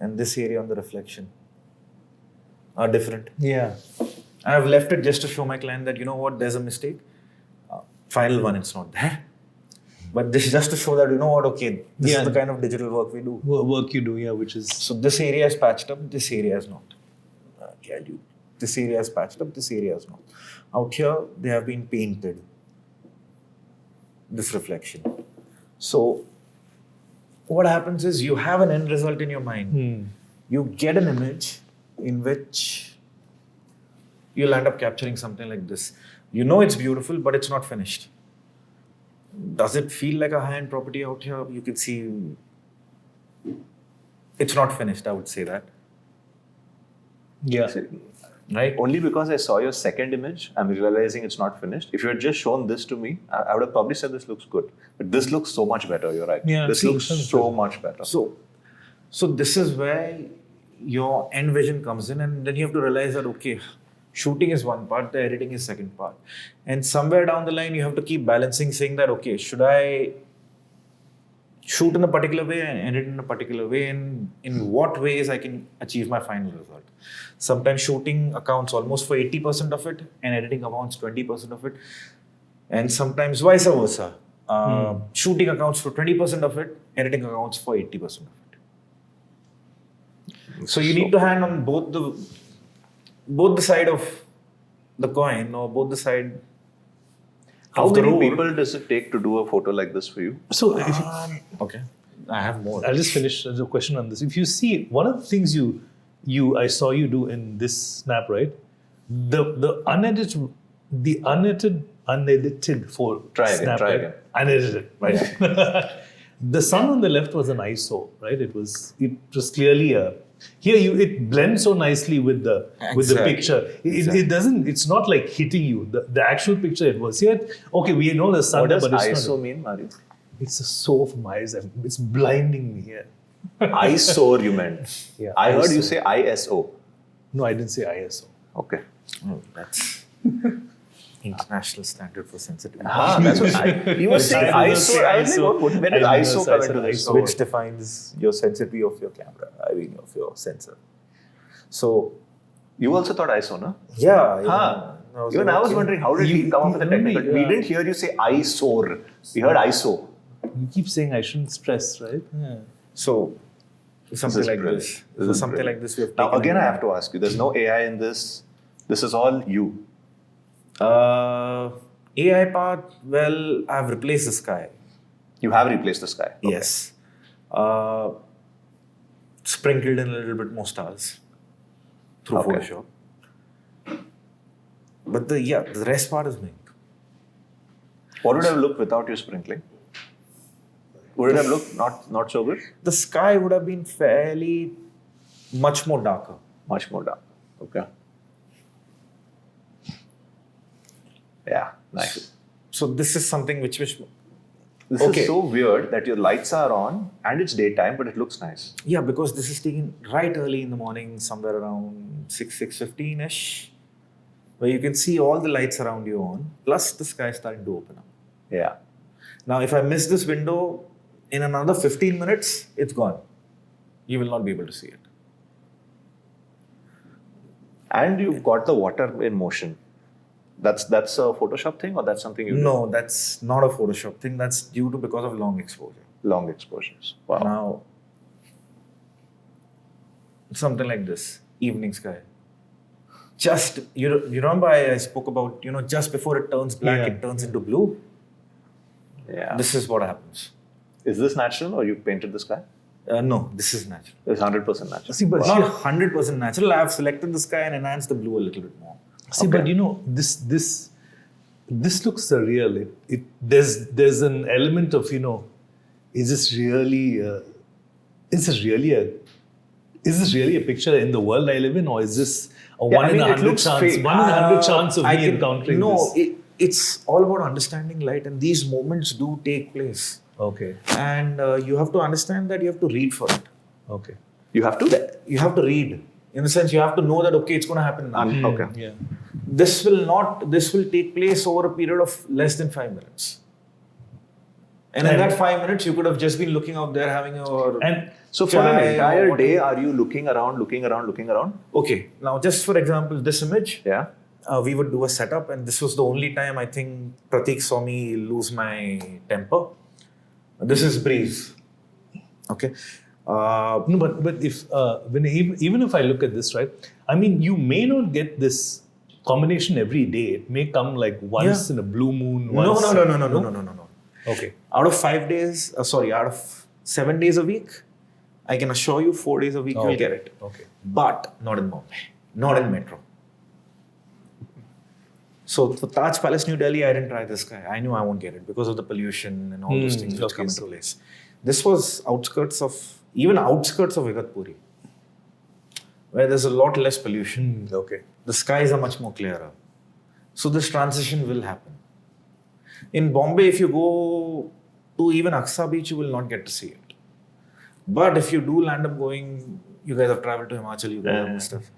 and this area on the reflection are different? Yeah. I have left it just to show my client that, you know what, there's a mistake. Final one, it's not there. But this is just to show that, you know what, okay, this is the kind of digital work we do. Work you do, yeah, which is... So this area is patched up, this area is not. This area is patched up, this area is not. Out here, they have been painted. This reflection. So what happens is you have an end result in your mind. You get an image in which you'll end up capturing something like this. You know it's beautiful, but it's not finished. Does it feel like a high-end property out here? You can see it's not finished, I would say that. Yeah. Right? Only because I saw your second image, I'm realizing it's not finished. If you had just shown this to me, I would have probably said this looks good. But this looks so much better, you're right. Yeah, This looks so much better. So this is where your end vision comes in, and then you have to realize that, okay, shooting is one part, the editing is second part. And somewhere down the line, you have to keep balancing, saying that, okay, should I shoot in a particular way and edit in a particular way, and in what ways I can achieve my final result. Sometimes shooting accounts almost for 80% of it and editing accounts 20% of it. And sometimes vice versa. Shooting accounts for 20% of it, editing accounts for 80% of it. So you need to hand on both the side of the coin, or both the side. How of the many road. people does it take to do a photo like this for you? So if you, Okay, I have more. I'll just finish the question on this. If you see, one of the things I saw you do in this snap, right? The unedited for Try again, snap, try right? again. Unedited, right? The sun on the left was an ISO, right? It was clearly a Here it blends so nicely with the picture. It doesn't. It's not like hitting you. The actual picture it was here. Okay, we know the sun, What does but it's ISO not. mean, Mario? It's a sore of my eyes. It's blinding me here. ISO, you meant. Yeah, I heard ISO. you say ISO. No, I didn't say ISO. Okay. Oh, that's international standard for sensitivity. That's what he was saying. I will ISO. say I was ISO. like, when did I ISO will come say into this? ISO. Which defines your sensitivity of your camera, of your sensor. So, You also thought ISO, no? yeah. Even I was wondering, how did he come up with the technical? We yeah. didn't hear you say ISO. We heard ISO. You keep saying I shouldn't stress, right? Yeah. So, something is like brilliant. this. This So is something brilliant. like this we have Now, taken again, in I have to ask you, there's no AI in this. This is all you. AI part, well, I've replaced the sky. You have replaced the sky. Okay. Yes. Sprinkled in a little bit more stars through Okay. Photoshop. But the rest part is me. What would have looked without you sprinkling? Would it have looked not so good? The sky would have been fairly much more darker. Much more dark. Okay. Yeah, nice. So this is something which This Okay. is so weird that your lights are on and it's daytime, but it looks nice. yeah, because this is taken right early in the morning, somewhere around 6:15ish, where you can see all the lights around you on, plus the sky starting to open up. Yeah. Now, if I miss this window in another 15 minutes, it's gone. You will not be able to see it. And you've got the water in motion. That's a Photoshop thing, or that's something you do? No, that's not a Photoshop thing. That's due to because of long exposure. Long exposures. Wow. Now, something like this, evening sky. Just, you remember I spoke about, just before it turns black, Yeah. it turns into blue. Yeah. This is what happens. Is this natural, or you painted the sky? No, this is natural. It's 100% natural. See, but Not 100% natural. I have selected the sky and enhanced the blue a little bit more. See, but this looks surreal. There's an element of is this really a picture in the world I live in, or is this a Yeah, one I in mean, a it hundred looks chance? fake. 1 in a 100 chance of me encountering No, this. it's all about understanding light, and these moments do take place. Okay. And you have to understand that you have to read for it. Okay. You have to? You have to read. In the sense, you have to know that, okay, it's going to happen now. Okay. Yeah. This will take place over a period of less than 5 minutes. And in that 5 minutes, you could have just been looking out there having your... And So for an chai or entire what- day, are you looking around? Okay, now just for example, this image, Yeah. we would do a setup, and this was the only time I think Pratik saw me lose my temper. This is breeze. Okay. no, but if even if I look at this, right? I mean, you may not get this combination every day. It may come like once in a blue moon. No. Once. Okay. Out of 5 days, out of 7 days a week, I can assure you 4 days a week you will get it. Okay. But not in Mumbai, not in Metro. So for Taj Palace, New Delhi, I didn't try this guy. I knew I won't get it because of the pollution and all those things which come into place. This was outskirts of Igatpuri, where there's a lot less pollution. Okay. The skies are much more clearer. So this transition will happen. In Bombay, if you go to even Aksa Beach, you will not get to see it. But if you do land up going, you guys have traveled to Himachal, you guys have stuff.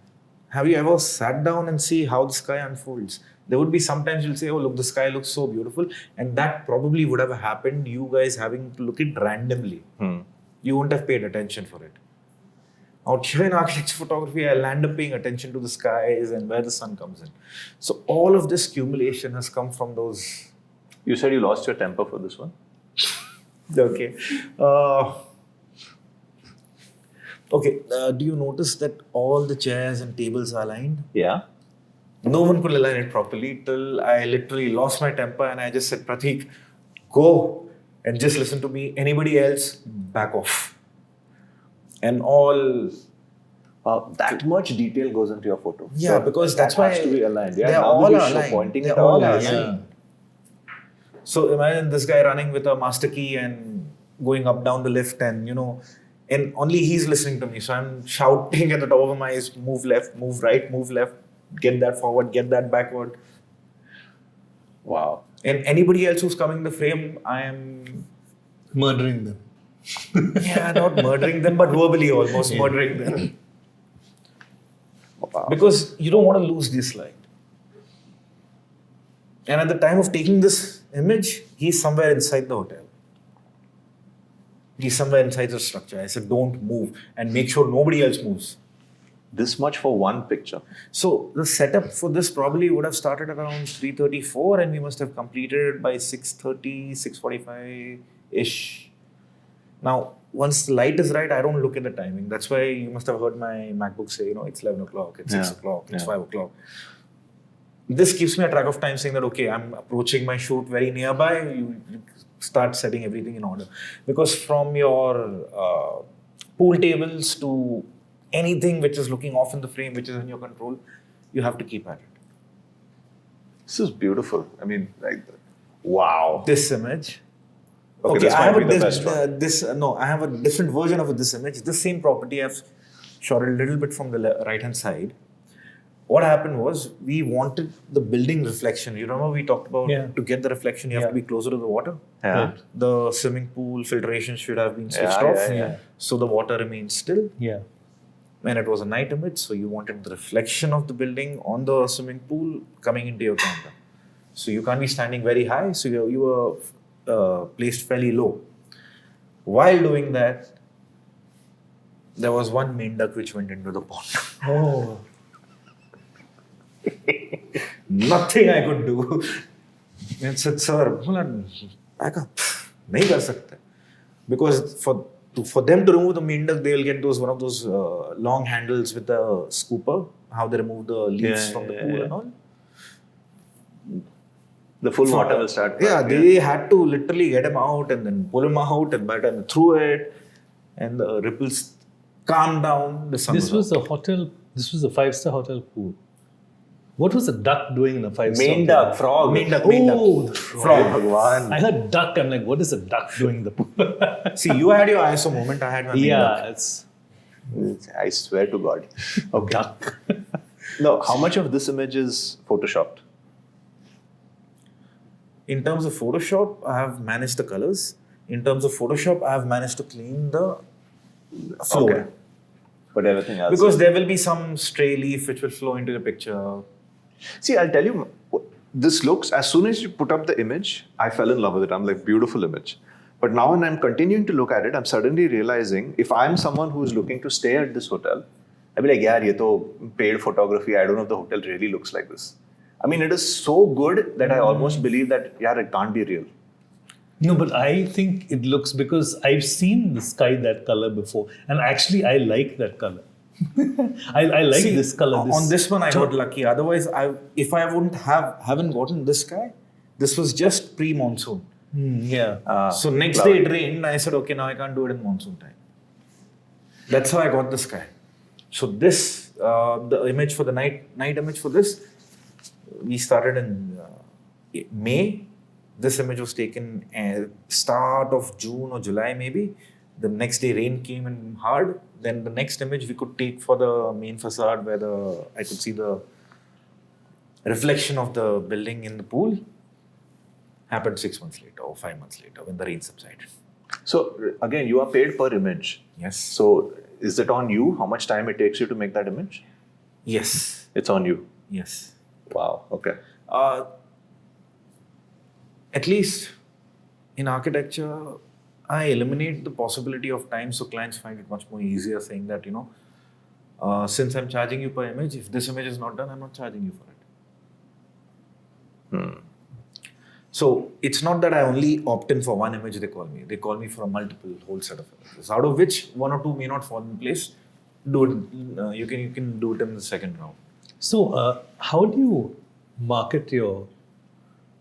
Have you ever sat down and see how the sky unfolds? There would be sometimes you'll say, oh, look, the sky looks so beautiful. And that probably would have happened, you guys having to look it randomly. You wouldn't have paid attention for it. Out here in architecture photography, I'll end up paying attention to the skies and where the sun comes in. So all of this accumulation has come from those. You said you lost your temper for this one. Okay. Do you notice that all the chairs and tables are aligned? Yeah. No one could align it properly till I literally lost my temper and I just said, Pratik, go and just listen to me. Anybody else, back off. And all... that much detail goes into your photo. Yeah, because that's that why has to be aligned. Yeah, they're now all that you show aligned. pointing They're it all out. aligned. So imagine this guy running with a master key and going up down the lift and And only he's listening to me. So I'm shouting at the top of my eyes, move left, move right, move left, get that forward, get that backward. Wow. And anybody else who's coming in the frame, I am... Murdering them. Yeah, not murdering them, but verbally almost murdering them. Wow. Because you don't want to lose this light. And at the time of taking this image, he's somewhere inside the hotel. He's somewhere inside the structure. I said, don't move and make sure nobody else moves. This much for one picture. So the setup for this probably would have started around 3:34 and we must have completed it by 6:30, 6:45-ish. Now, once the light is right, I don't look at the timing. That's why you must have heard my MacBook say, it's 11 o'clock, it's 6 o'clock, it's 5 o'clock. This keeps me a track of time saying that, okay, I'm approaching my shoot very nearby. You start setting everything in order. Because from your pool tables to anything which is looking off in the frame, which is in your control, you have to keep at it. This is beautiful. I mean, wow. This image. Okay, this I might have be the best one. I have a different version of this image. The same property, I've shot a little bit from the right-hand side. What happened was, we wanted the building reflection. You remember we talked about to get the reflection, you have to be closer to the water. Yeah. Right. The swimming pool filtration should have been switched off. So the water remains still. Yeah. And it was a night image, so you wanted the reflection of the building on the swimming pool coming into your camera. So you can't be standing very high, so you were placed fairly low. While doing that, there was one main duck which went into the pond. Oh. Nothing I could do. I said, sir, back up. Nahi kar sakte. Because for them to remove the main duck, they'll get one of those long handles with the scooper, how they remove the leaves from the pool and all. The full water will start. They had to literally get him out and then pull him out, and by the time they threw it, and the ripples calmed down. The sun This was a hotel. This was a 5-star hotel pool. What was a duck doing in a 5-star? Main duck, frog. Main duck. Oh, the Frog. Bhagwan. I heard duck. I'm like, what is a duck doing in the pool? See, you had your ISO moment. I had my main duck. It's I swear to God. Okay. duck. No, how much of this image is photoshopped? In terms of Photoshop, I have managed the colors. In terms of Photoshop, I have managed to clean the flow. Okay. But everything else. Because there will be some stray leaf which will flow into the picture. See, I'll tell you, this looks, as soon as you put up the image, I fell in love with it. I'm like, beautiful image. But now when I'm continuing to look at it, I'm suddenly realizing, if I'm someone who's looking to stay at this hotel, I'll be like, yaar, ye to paid photography. I don't know if the hotel really looks like this. I mean, it is so good that I almost believe that, yaar, it can't be real. No, but I think it looks, because I've seen the sky that color before, and actually I like that color. I like this color. On this one, I got lucky. Otherwise, if I haven't gotten this sky, this was just pre-monsoon. So next day it rained. I said, okay, now I can't do it in monsoon time. That's how I got the sky. So this, the image for the night image for this, we started in May. This image was taken start of June or July maybe. The next day rain came in hard. Then the next image we could take for the main facade where I could see the reflection of the building in the pool happened 6 months later or 5 months later when the rain subsided. So again, you are paid per image. Yes. So is it on you? How much time it takes you to make that image? Yes. It's on you. Yes. Wow. Okay. At least in architecture, I eliminate the possibility of time so clients find it much more easier saying that, since I'm charging you per image, if this image is not done, I'm not charging you for it. So it's not that I only opt in for one image they call me. They call me for a whole set of images, out of which one or two may not fall in place. Do it. You can do it in the second round. So how do you market your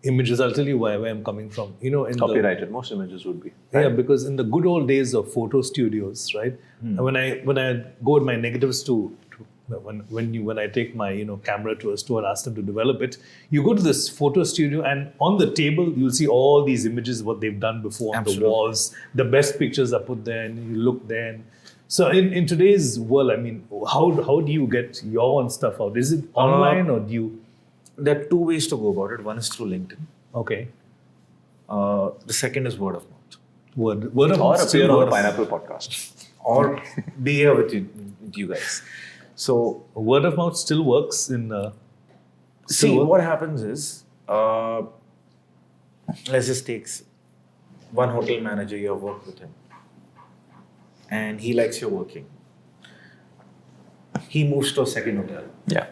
images? I'll tell you where I'm coming from. Copyrighted. Most images would be. Right? Yeah, because in the good old days of photo studios, right? When I go with my negatives to when I take my camera to a store, ask them to develop it, you go to this photo studio and on the table you'll see all these images what they've done before on the walls. The best pictures are put there, and you look there. And so in today's world, I mean, how do you get your own stuff out? Is it online or do you? There are two ways to go about it. One is through LinkedIn. Okay. The second is word of mouth. Word of Or mouth. appear on the Pineapple podcast. Or be here with you guys. So Word of mouth still works in. what happens is, let's just take one hotel manager. You have worked with him, and he likes your working. He moves to a second hotel. Yeah.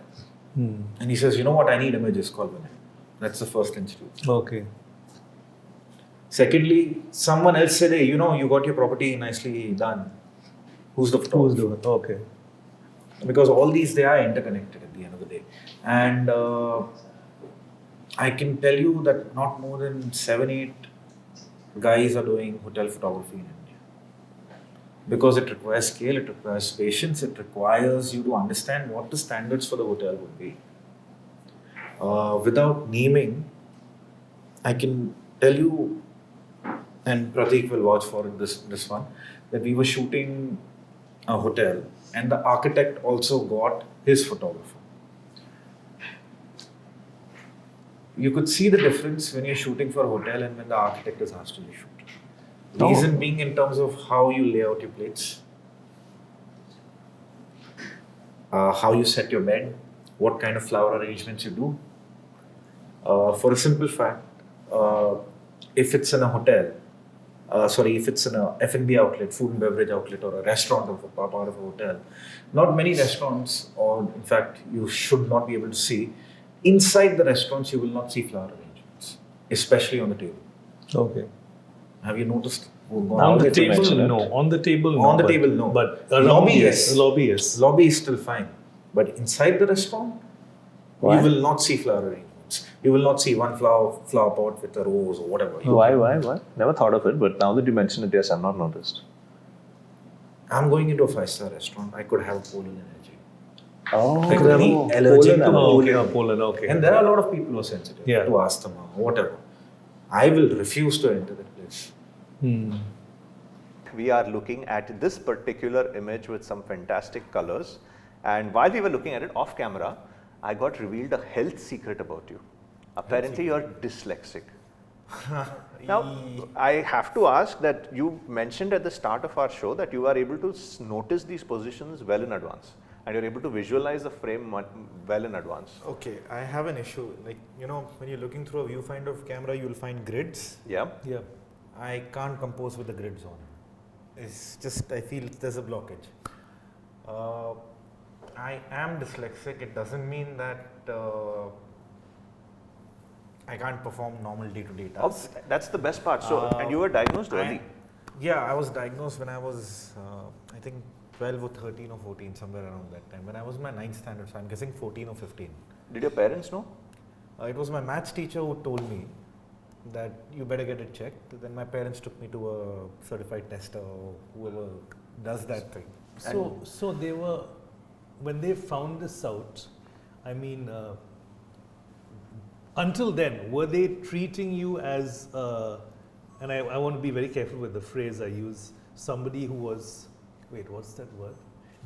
And he says, you know what, I need images, call Vinay. That's the first institute. Okay. Secondly, someone else said, hey, you got your property nicely done. Who's the photographer? Who's doing? Okay. Because all these, they are interconnected at the end of the day. And I can tell you that not more than 7-8 guys are doing hotel photography in India. Because it requires scale, it requires patience, it requires you to understand what the standards for the hotel would be. Without naming, I can tell you, and Prateek will vouch for it, this one, that we were shooting a hotel and the architect also got his photographer. You could see the difference when you're shooting for a hotel and when the architect is asked to shoot. Reason being in terms of how you lay out your plates, how you set your bed, what kind of flower arrangements you do. For a simple fact, if it's in a hotel, if it's in a F&B outlet, food and beverage outlet, or a restaurant of a part of a hotel, not many restaurants, or in fact, you should not be able to see. Inside the restaurants, you will not see flower arrangements, especially on the table. Okay. Have you noticed? On the table, no. On the table, no. On the table, no. But lobby, yes. Lobby, yes. Lobby is still fine. But inside the restaurant, you will not see flower arrangements. You will not see one flower pot with a rose or whatever. Why? Never thought of it, but now that you mention it, yes, I've not noticed. I'm going into a 5-star restaurant. I could have a Poland energy. Oh, I could be allergic to Poland, okay. And there are a lot of people who are sensitive to asthma or whatever. I will refuse to enter that place. We are looking at this particular image with some fantastic colors. And while we were looking at it off camera, I got revealed a health secret about you. Apparently, you're dyslexic. Now, I have to ask that you mentioned at the start of our show that you are able to notice these positions well in advance. And you're able to visualize the frame well in advance. Okay, I have an issue. Like, when you're looking through a viewfinder of camera, you'll find grids. Yeah. Yeah. I can't compose with the grids on. It's just, I feel there's a blockage. I am dyslexic. It doesn't mean that I can't perform normal day-to-day tasks. That's the best part. So, and you were diagnosed early. I was diagnosed when I was, I think, 12 or 13 or 14, somewhere around that time. When I was in my 9th standard, so I'm guessing 14 or 15. Did your parents know? It was my maths teacher who told me that you better get it checked. Then my parents took me to a certified tester or whoever does that thing. So they were, when they found this out, I mean, until then, were they treating you as, and I want to be very careful with the phrase I use, somebody who was, wait, what's that word?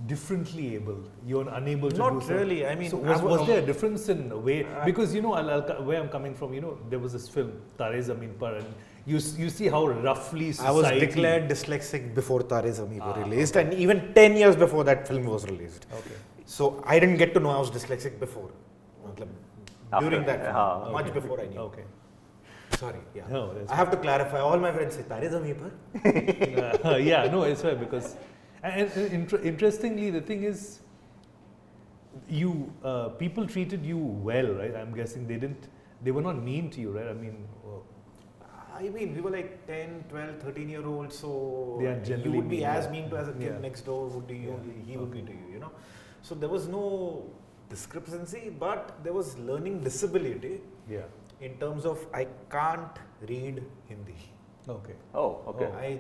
Differently able. You're unable to do Not really. I mean, so was there a difference in a way? Because where I'm coming from, there was this film, Tare Zameen Par, and you see how roughly society. I was declared dyslexic before Tare Zameen Par released, and even 10 years before that film was released. Okay. So I didn't get to know I was dyslexic before. During that film, much before I knew. Okay. Sorry, yeah. No, I have to clarify. All my friends say Tare Zameen Par. Yeah, no, it's fair because. And interestingly, the thing is, people treated you well, right? I'm guessing they were not mean to you, right? I mean, we were like 10, 12, 13-year-olds, so they are generally you would be mean, as mean to as a kid next door would be, he would be to you, So there was no discrepancy, but there was learning disability in terms of I can't read Hindi. Okay. Oh, okay.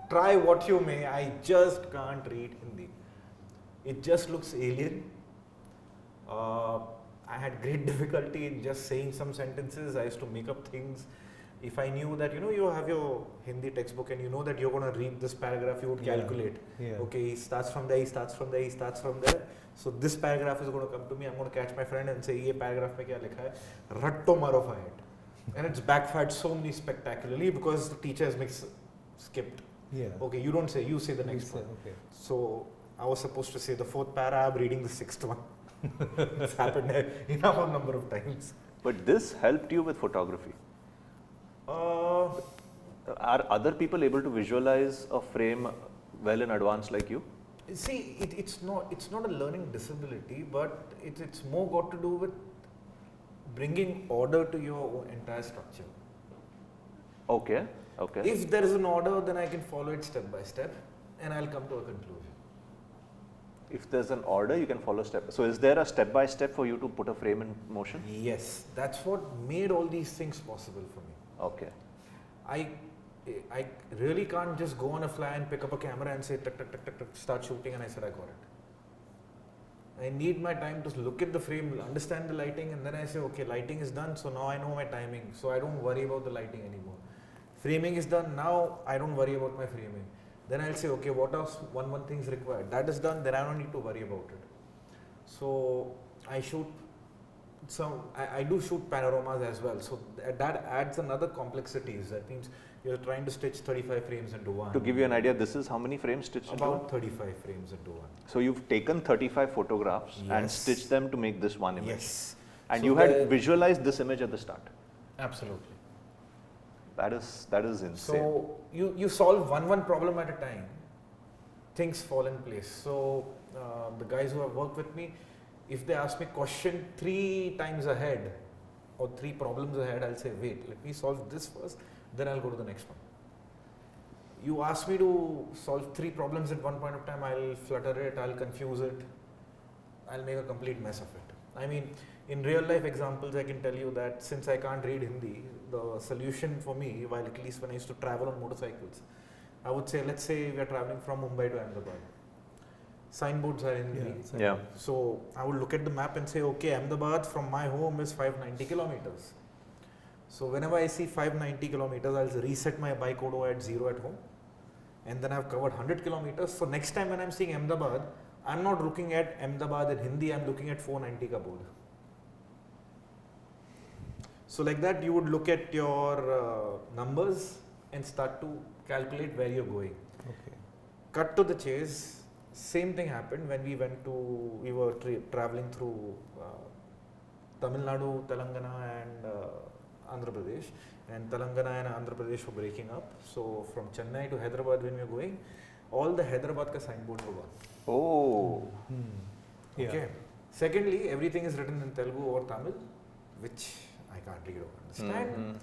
Try what you may, I just can't read Hindi. It just looks alien. I had great difficulty in just saying some sentences. I used to make up things. If I knew that, you have your Hindi textbook and you know that you're going to read this paragraph, you would calculate. Okay, he starts from there, he starts from there, he starts from there. So this paragraph is going to come to me. I'm going to catch my friend and say, "Ye paragraph mein kya likha hai?" Ratto maro for it. And it's backfired so many spectacularly because the teacher has skipped. Okay, you don't say, you say the next one. Okay. So I was supposed to say the fourth para, I'm reading the sixth one. It's happened enough a number of times. But this helped you with photography. Are other people able to visualize a frame well in advance like you? See, it's not a learning disability, but it's more got to do with bringing order to your entire structure. Okay. If there is an order, then I can follow it step by step and I'll come to a conclusion. If there's an order, you can follow step. So is there a step by step for you to put a frame in motion? Yes, that's what made all these things possible for me. Okay. I really can't just go on a fly and pick up a camera and say, tuck, tuck, tuck, tuck, tuck, start shooting, and I said, I got it. I need my time to look at the frame, understand the lighting, and then I say, okay, lighting is done, so now I know my timing, so I don't worry about the lighting anymore. Framing is done, now I don't worry about my framing. Then I'll say, okay, what else, one thing is required. That is done, then I don't need to worry about it. So I shoot I do shoot panoramas as well, so that adds another complexities. That means you're trying to stitch 35 frames into one. To give you an idea, this is how many frames stitched into one? About 35 frames into one. So you've taken 35 photographs and stitched them to make this one image. Yes. And So you had visualized this image at the start. Absolutely. That is insane. So you solve one problem at a time. Things fall in place. So the guys who have worked with me, if they ask me question 3 times ahead or 3 problems ahead, I'll say, wait, let me solve this first, then I'll go to the next one. You ask me to solve 3 problems at one point of time, I'll flutter it, I'll confuse it, I'll make a complete mess of it. I mean, in real life examples, I can tell you that since I can't read Hindi, the solution for me, while at least when I used to travel on motorcycles, I would say, let's say we are traveling from Mumbai to Ahmedabad. Signboards are in Hindi. Yeah. So I would look at the map and say, okay, Ahmedabad from my home is 590 kilometers. So whenever I see 590 kilometers, I'll reset my bike odo at 0 at home. And then I've covered 100 kilometers. So next time when I'm seeing Ahmedabad, I'm not looking at Ahmedabad in Hindi, I'm looking at 490 ka board. So like that, you would look at your numbers and start to calculate where you're going. Okay. Cut to the chase. Same thing happened when we were traveling through Tamil Nadu, Telangana and Andhra Pradesh, and Telangana and Andhra Pradesh were breaking up. So from Chennai to Hyderabad when we were going, all the Hyderabad ka signboards were gone. Oh. Yeah. Okay. Secondly, everything is written in Telugu or Tamil, which I can't read or understand.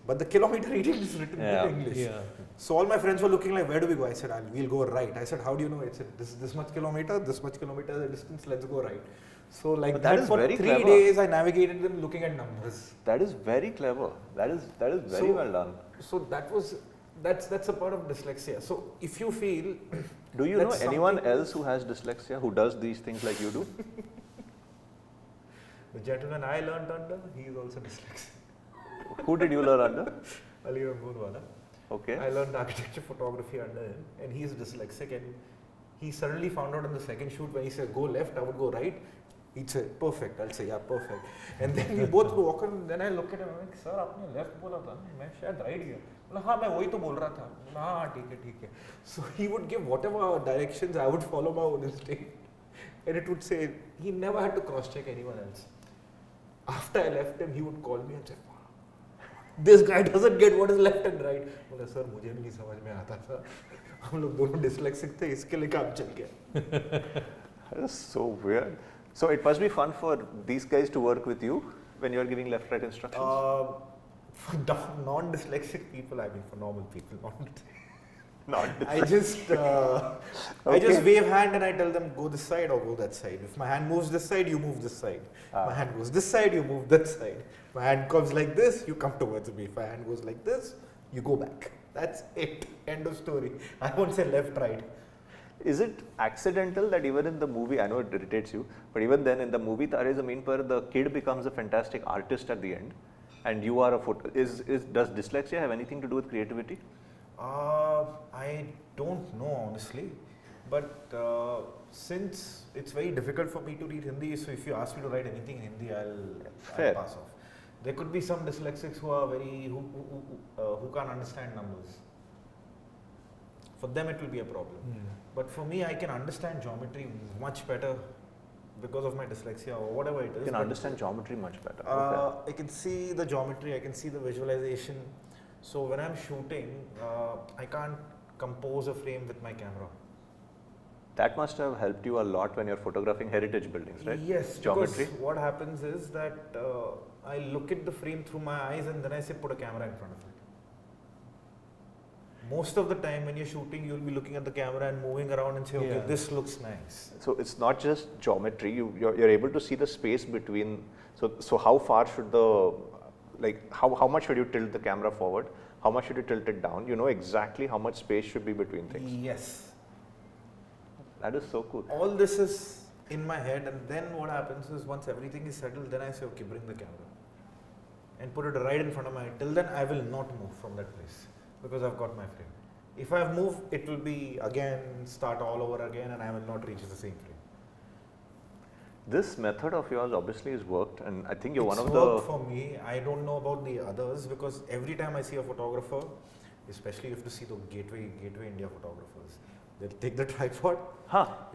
But the kilometer reading is written in English. Yeah. So all my friends were looking like, where do we go? I said, we'll go right. I said, how do you know? I said, this much kilometer the distance, let's go right. So like that that for very 3 clever. days I navigated them looking at numbers. That is very clever. That is very well done. So that's a part of dyslexia. So if you feel Do you know that's anyone something- else who has dyslexia who does these things like you do? The gentleman I learned under, he is also dyslexic. Who did you learn under? Ali Ramboonwala. Okay. I learned architecture photography under him, and he is dyslexic. And he suddenly found out on the second shoot when he said go left, I would go right. He'd say perfect. I'll say yeah, perfect. And then we both would walk on. And then I look at him. I'm like, sir, आपने left बोला था, मैं शायद right गया. बोला हाँ मैं वही तो बोल रहा था. हाँ ठीक है. So he would give whatever directions. I would follow my own instinct, and it would say he never had to cross check anyone else. After I left him, he would call me and say, this guy doesn't get what is left and right. बोला sir मुझे भी नहीं समझ में आता था. हम लोग दोनों dyslexic थे, इसके लिए काम चल गया. That is so weird. So it must be fun for these guys to work with you when you are giving left-right instructions. For non-dyslexic people, I mean for normal people, Not. I just wave hand and I tell them go this side or go that side. If my hand moves this side, you move this side. My hand goes this side, you move that side. My hand comes like this, you come towards me. If my hand goes like this, you go back. That's it. End of story. I won't say left, right. Is it accidental that even in the movie, I know it irritates you, but even then in the movie Tare Zameen Par, the kid becomes a fantastic artist at the end, and you are a photo. Does dyslexia have anything to do with creativity? I don't know honestly, but since it's very difficult for me to read Hindi, so if you ask me to write anything in Hindi, I'll pass off. There could be some dyslexics who are who can't understand numbers. For them, it will be a problem. But for me, I can understand geometry much better because of my dyslexia or whatever it is. You can understand geometry much better. I can see the geometry, I can see the visualization. So when I'm shooting, I can't compose a frame with my camera. That must have helped you a lot when you're photographing heritage buildings, right? Yes, geometry. Because what happens is that I look at the frame through my eyes and then I say put a camera in front of it. Most of the time when you're shooting, you'll be looking at the camera and moving around and say, okay, this looks nice. So it's not just geometry, you're able to see the space between, so how far should how much should you tilt the camera forward? How much should you tilt it down? You know exactly how much space should be between things. Yes. That is so cool. All this is in my head, and then what happens is once everything is settled, then I say, okay, bring the camera and put it right in front of my head. Till then, I will not move from that place because I've got my frame. If I move, it will be again, start all over again, and I will not reach the same frame. This method of yours obviously has worked, and I think you're It's one of worked for me. I don't know about the others because every time I see a photographer, especially if you see the Gateway India photographers, they'll take the tripod.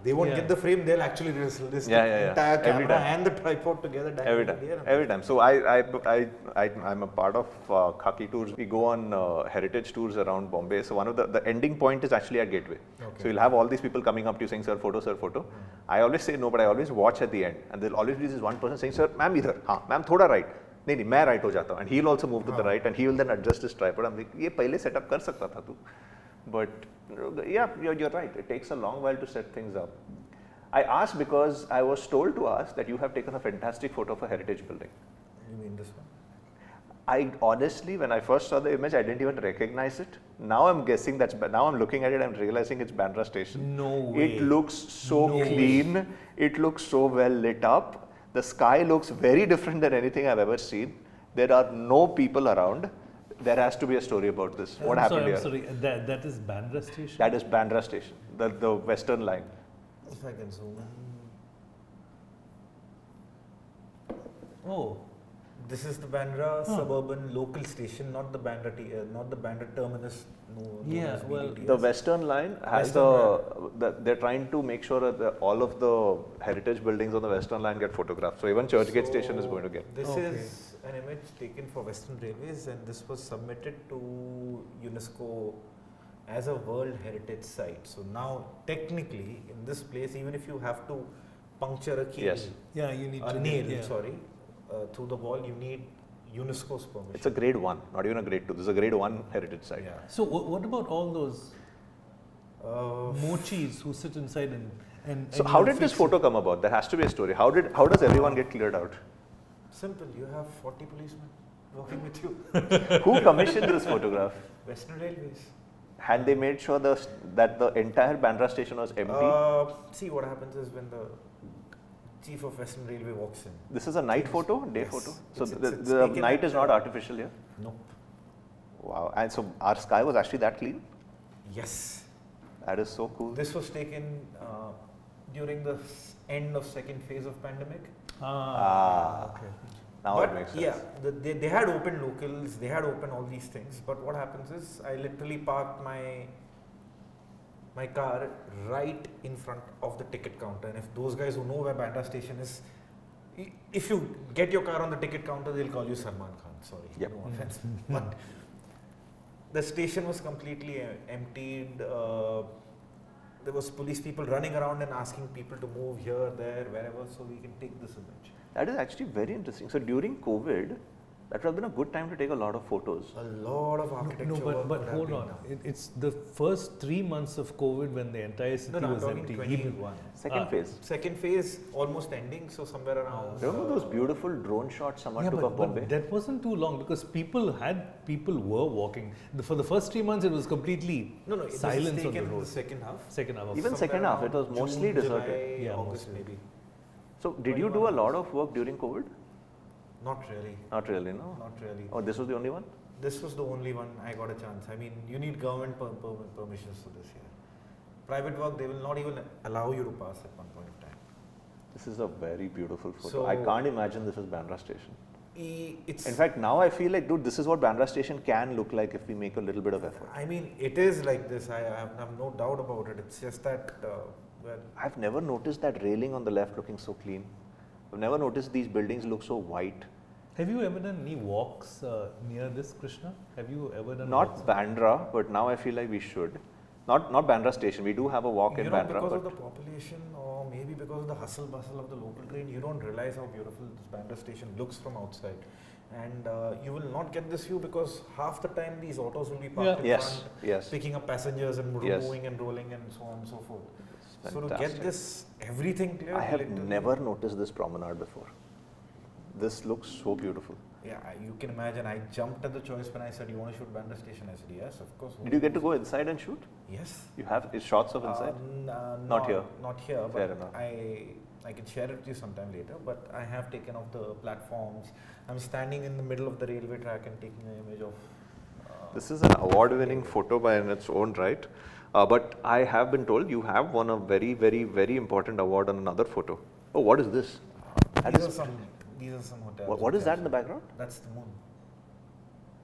They won't get the frame. They'll actually this entire camera and the tripod together. Every time. So I'm a part of Khaki tours. We go on heritage tours around Bombay. So one of the ending point is actually at Gateway. Okay. So you'll have all these people coming up to you saying, sir, photo, sir, photo. I always say no, but I always watch at the end. And there'll always be this one person saying, sir, ma'am, either. Ma'am, thoda right. नहीं मैं right हो जाता हूँ. And he'll also move to the right and he will then adjust his tripod. I'm like, ये पहले setup कर सकता था तू. But yeah, you're right. It takes a long while to set things up. I asked because I was told to ask that you have taken a fantastic photo of a heritage building. You mean this one? I honestly, when I first saw the image, I didn't even recognize it. Now I'm guessing now I'm looking at it, I'm realizing it's Bandra station. No way. It looks so clean. It looks so well lit up. The sky looks very different than anything I've ever seen. There are no people around. There has to be a story about this. What happened here? I'm sorry, that is Bandra station? That is Bandra station, the western line. If I can zoom in. Oh. This is the Bandra suburban local station, not the Bandra terminus. The western line has they're trying to make sure that all of the heritage buildings on the western line get photographed. So even Churchgate station is going to get. This is an image taken for Western Railways, and this was submitted to UNESCO as a World Heritage Site. So now, technically, in this place, even if you have to puncture a key, you need a nail, through the wall, you need UNESCO's permission. It's a grade 1, not even a grade 2. This is a grade 1 heritage site. Yeah. So what about all those mochis who sit inside and so how did this photo come about? There has to be a story. How does everyone get cleared out? Simple. You have 40 policemen working with you. Who commissioned this photograph? Western Railways. Had they made sure that the entire Bandra station was empty? See, what happens is when the Chief of Western Railway walks in. This is a night photo, day photo? So the night is not artificial here? Nope. Wow. And so our sky was actually that clean? Yes. That is so cool. This was taken during the end of second phase of pandemic. Okay. Now it makes sense. Yeah, they had open locals, they had open all these things. But what happens is, I literally parked my car right in front of the ticket counter. And if those guys who know where Bandra station is, if you get your car on the ticket counter, they'll call you Salman Khan. Sorry, no offense. But the station was completely emptied. There was police people running around and asking people to move here, there, wherever, so we can take this image. That is actually very interesting. So during COVID, That would have been a good time to take a lot of photos. A lot of architecture work but would have hold been on. done. It's the first 3 months of COVID when the entire city No, I'm was talking empty. 21. Second phase. Second phase almost ending, so somewhere around. Remember those beautiful drone shots someone Yeah, took of Bombay? but that wasn't too long because people were walking. For the first 3 months, it was completely No, this is silence on the taken in road. the second half. Second half. Even of second half, it was around mostly June, deserted. July, Yeah, August mostly. maybe. So, did you do a lot of work during COVID? Not really. Not really, no? Not really. Oh, this was the only one? This was the only one I got a chance. I mean, you need government permissions for this here. Private work, they will not even allow you to pass at one point of time. This is a very beautiful photo. So- I can't imagine this is Bandra Station. It's. In fact, now I feel like, dude, this is what Bandra Station can look like if we make a little bit of effort. I mean, it is like this. I have no doubt about it. It's just that, well, I've never noticed that railing on the left looking so clean. I've never noticed these buildings look so white. Have you ever done any walks near this, Krishna? Have you ever done Not walks? Bandra, but now I feel like we should. Not Bandra Station. We do have a walk you in know, Bandra, because but of the population or maybe because of the hustle bustle of the local train, you don't realize how beautiful this Bandra station looks from outside. And you will not get this view because half the time these autos will be parked in yes, front, yes. picking up passengers and Yes. moving and rolling and so on and so forth. It's So to fantastic. get this everything clear, I have literally- never noticed this promenade before. This looks so beautiful. Yeah, you can imagine. I jumped at the choice when I said, "You want to shoot Bandra Station?" I said, "Yes, of course." Did you get to go inside and shoot? Yes. You have shots of inside? Not here. Not here. Fair But enough. I can share it with you sometime later. But I have taken off the platforms. I'm standing in the middle of the railway track and taking an image of. This is an award-winning photo by in its own right. But I have been told you have won a very, very, very important award on another photo. Oh, what is this? That These is- are some hotels. what is that in the background? That's the moon.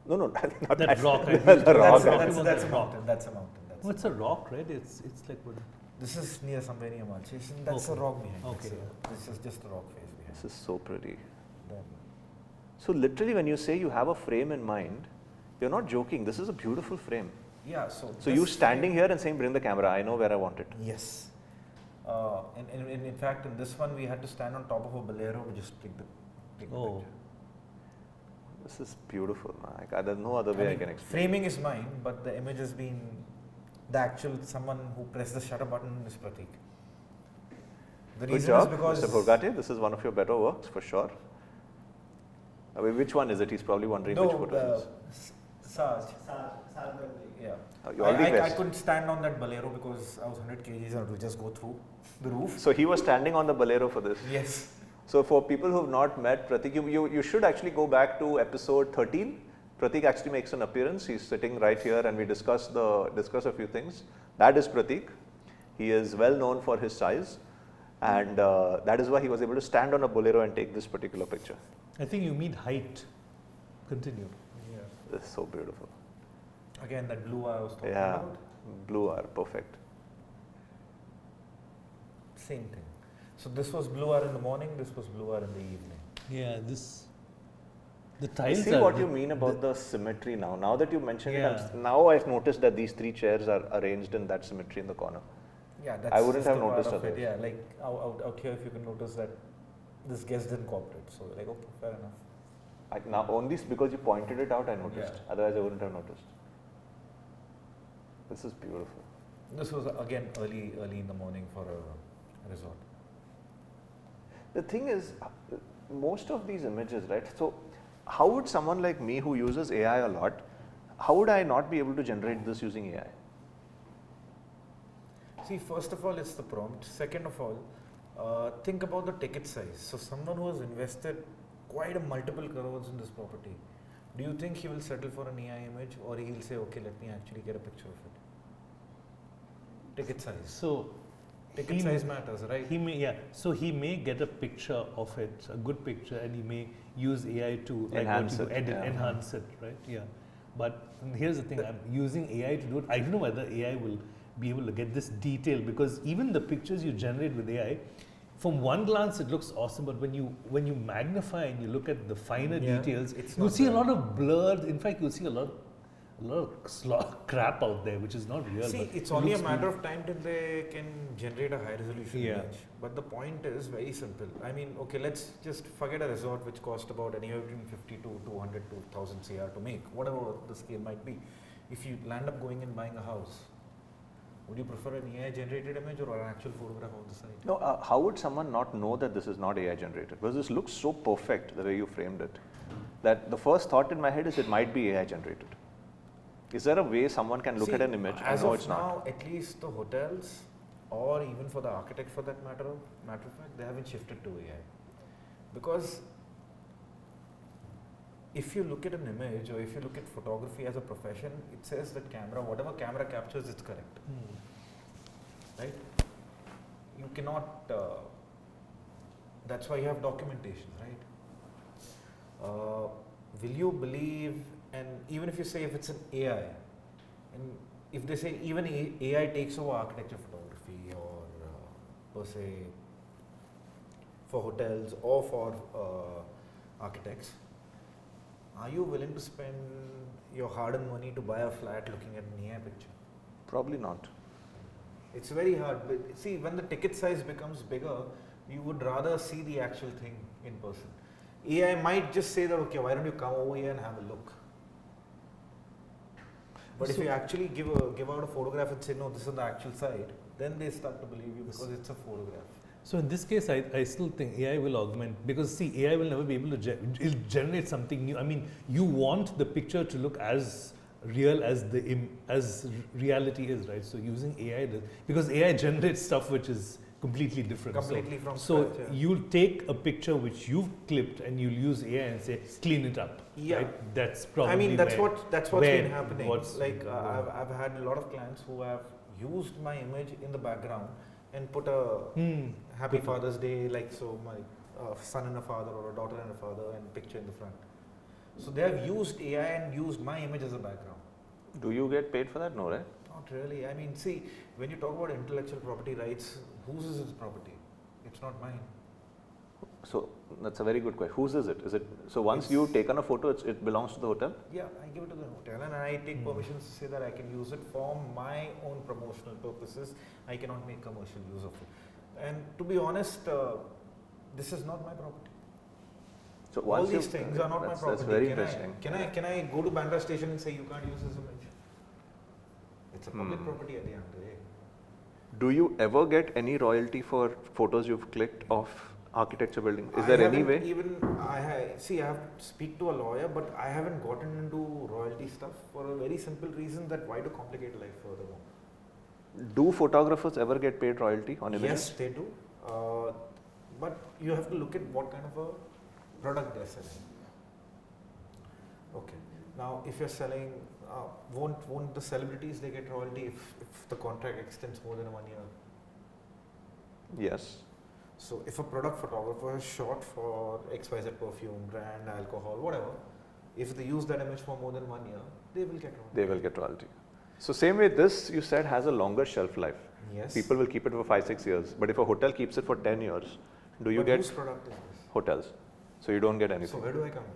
No, not That rock, I The think. rock. That's a mountain. That's a mountain. Oh, it's a rock, right? It's like what? This is near Sambeni Himal Station. That's Okay. a rock behind. Okay. This is just a rock face behind. This is so pretty. Then So literally when you say you have a frame in mind, you're not joking. This is a beautiful frame. yeah. So. So you this standing here and saying, bring the camera, I know where I want it. Yes. In fact, in this one, we had to stand on top of a bolero to just take the Oh. picture. This is beautiful. There's no other way I can explain. Framing is mine, but the image has been the actual someone who pressed the shutter button is Pratik. The Good reason job, is because Mr. Borgate. This is one of your better works for sure. I mean, which one is it? He's probably wondering which photo it is. Saj. Yeah. You already I pressed. couldn't stand on that bolero because I was 100 kgs and it would just go through the roof. So he was standing on the bolero for this. Yes. So for people who have not met Pratik, you should actually go back to episode 13. Pratik actually makes an appearance. He's sitting right here and we discuss a few things. That is Pratik. He is well known for his size and that is why he was able to stand on a bolero and take this particular picture. I think you mean height. Continue. Yeah. This is so beautiful. Again, that blue I was talking Yeah, about. blue are perfect. Same thing. So this was blue hour in the morning, this was blue hour in the evening. Yeah, this. The I tiles see are what the- you mean about the symmetry now. Now that you mention Yeah. it, now I've noticed that these three chairs are arranged in that symmetry in the corner. Yeah, that's I wouldn't just have a part noticed of it. otherwise. Yeah, like out here, if you can notice that this guest didn't cooperate. So like, okay, fair enough. Now only because you pointed it out, I noticed. Yeah. Otherwise, I wouldn't have noticed. This is beautiful. This was again early in the morning for a resort. The thing is, most of these images, right? So, how would someone like me who uses AI a lot, how would I not be able to generate this using AI? See, first of all, it's the prompt. Second of all, think about the ticket size. So someone who has invested quite a multiple crores in this property, do you think he will settle for an AI image or he'll say, okay, let me actually get a picture of it? Ticket size. So Ticket he size may- matters, right? He may, yeah. So he may get a picture of it, a good picture, and he may use AI to Enhance like, it, edit, yeah. enhance it, right? Yeah. But here's the thing: I'm using AI to do it. I don't know whether AI will be able to get this detail because even the pictures you generate with AI, from one glance it looks awesome, but when you magnify and you look at the finer Yeah, details, it's you'll not see a there. lot of blurred. In fact, you'll see a lot a lot of crap out there which is not real. See, but it's it only a looks matter good. of time till they can generate a high resolution Yeah. image. But the point is very simple. I mean, okay, let's just forget a resort which cost about anywhere between 50 to 200 to 1000 CR to make, whatever the scale might be. If you land up going and buying a house, would you prefer an AI generated image or an actual photograph on the site? No, how would someone not know that this is not AI generated? Because this looks so perfect the way you framed it, that the first thought in my head is it might be AI generated. Is there a way someone can look See, at an image and as know of it's now, not? at least the hotels, or even for the architect for that matter of fact, they haven't shifted to AI. Because if you look at an image or if you look at photography as a profession, it says that whatever camera captures, it's correct. Right? You cannot, that's why you have documentation, right? Will you believe, and even if you say if it's an AI, and if they say even AI takes over architecture photography or per se for hotels or for architects, are you willing to spend your hard-earned money to buy a flat looking at an AI picture? Probably not. It's very hard. But see, when the ticket size becomes bigger, you would rather see the actual thing in person. AI might just say that, okay, why don't you come over here and have a look? But if you actually give out a photograph and say, no, this is the actual site, then they start to believe you because it's a photograph. So in this case, I still think AI will augment, because see, AI will never be able to it'll generate something new. I mean, you want the picture to look as real as as reality is, right? So using AI, because AI generates stuff which is completely different. Completely from so scratch, yeah. you'll take a picture which you've clipped and you'll use AI and say, clean it up. Yeah. Right? That's probably I mean, that's what's been happening. I've had a lot of clients who have used my image in the background and put a Happy Father's Day, like so my son and a father or a daughter and a father, and picture in the front. So they have used AI and used my image as a background. Do you get paid for that? No, right? Not really. I mean, see, when you talk about intellectual property rights, whose is its property? It's not mine. So that's a very good question. Whose is it? So once you've taken a photo, it belongs to the hotel? Yeah, I give it to the hotel and I take permissions to say that I can use it for my own promotional purposes. I cannot make commercial use of it. And to be honest, this is not my property. So all these things are not my property. That's very interesting. Can I go to Bandra station and say you can't use this image? It's a public property at the end of the day. Do you ever get any royalty for photos you've clicked of architecture building? Is there any way? I have to speak to a lawyer, but I haven't gotten into royalty stuff for a very simple reason that why to complicate life furthermore. Do photographers ever get paid royalty on images? Yes, they do. But you have to look at what kind of a product they're selling. Okay. Now, if you're selling, won't the celebrities, they get royalty if the contract extends more than 1 year? Yes. So, if a product photographer shot for XYZ perfume, brand, alcohol, whatever, if they use that image for more than 1 year, they will get royalty. They will get royalty. So same way, this you said has a longer shelf life. Yes. People will keep it for 5-6 years. But if a hotel keeps it for 10 years, do you get whose product is this? hotels? So you don't get anything. So where do I come in?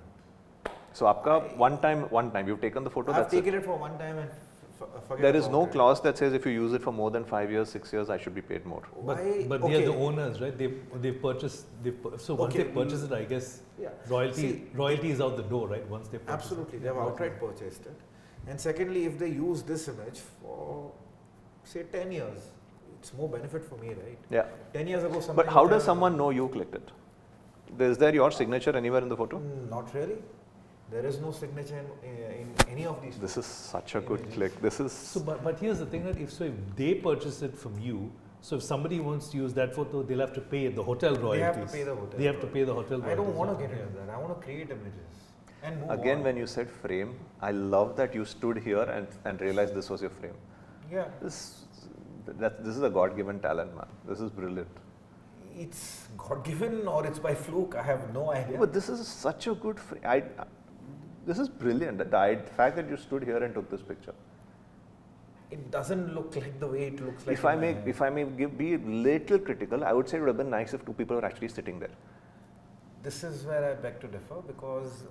So aapka one time you've taken the photo. I've that's taken it for one time and forget There is about no it. clause that says if you use it for more than 5 years, 6 years, I should be paid more. But they are the owners, right? They purchase. So once they purchase it, I guess royalty is out the door, right? Once they purchase absolutely, it. they have outright purchased it. And secondly, if they use this image for say 10 years, it's more benefit for me, right? Yeah. 10 years ago, But how does someone know you clicked it? Is there your signature anywhere in the photo? Not really. There is no signature in any of these. This is such a good click. This is. So, but here's the thing, that if they purchase it from you, so if somebody wants to use that photo, they'll have to pay the hotel royalties. They have to pay the hotel. They have to pay the hotel royalties. I don't want to get into that. I want to create images. And move Again, on. when you said frame, I love that you stood here and realized this was your frame. Yeah. This is a God-given talent, man. This is brilliant. It's God-given or it's by fluke. I have no idea. But this is such a good frame. This is brilliant. The fact that you stood here and took this picture. It doesn't look like the way it looks like. If I may be a little critical, I would say it would have been nice if two people were actually sitting there. This is where I beg to differ because,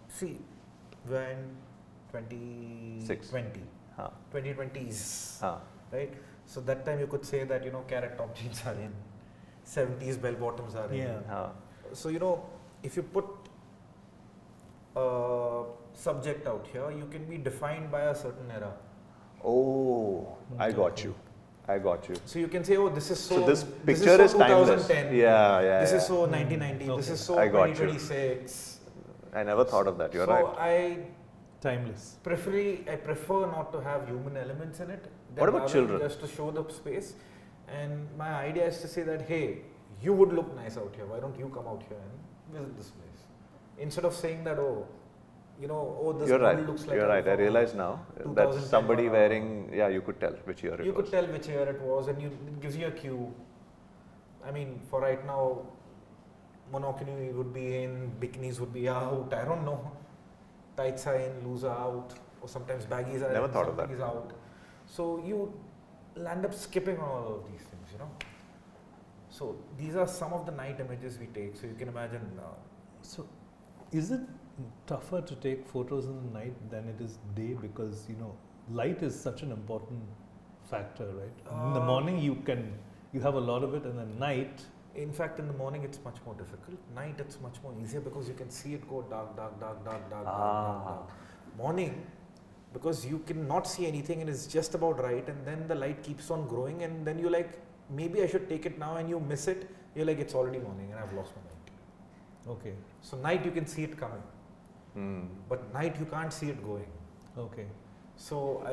see, when 2020. Huh. 2020s. Huh. Right? So that time you could say that, carrot top jeans are in. 70s bell bottoms are in. Yeah. Huh. So, if you put a subject out here, you can be defined by a certain era. Oh, I got you. So you can say, oh, this is so. So this this picture is so timeless. 2010. Yeah. This is so 1990. Okay. This is so I got you. 2026. I never thought of that. You're so right. Timeless. I prefer not to have human elements in it. What about rather children? Just to show the space. And my idea is to say that, hey, you would look nice out here. Why don't you come out here and visit this place? Instead of saying that, this You're model right. looks like You're right. I realize now that 2010 somebody one. wearing, you could tell which year it was. You could tell which year it was, and it gives you a cue. I mean, for right now, monokini would be in, bikinis would be out. I don't know. Tights are in, loose are out, or sometimes baggies are Never in, thought of something that. is out. So you land up skipping all of these things, So these are some of the night images we take. So you can imagine. So, is it tougher to take photos in the night than it is day? Because light is such an important factor, right? In the morning you have a lot of it, and at night. In fact, in the morning it's much more difficult. Night it's much more easier because you can see it go dark. Morning, because you cannot see anything and it's just about right, and then the light keeps on growing, and then you're like, maybe I should take it now, and you miss it. You're like, it's already morning and I've lost my night. Okay. So night you can see it coming, but night you can't see it going. Okay. So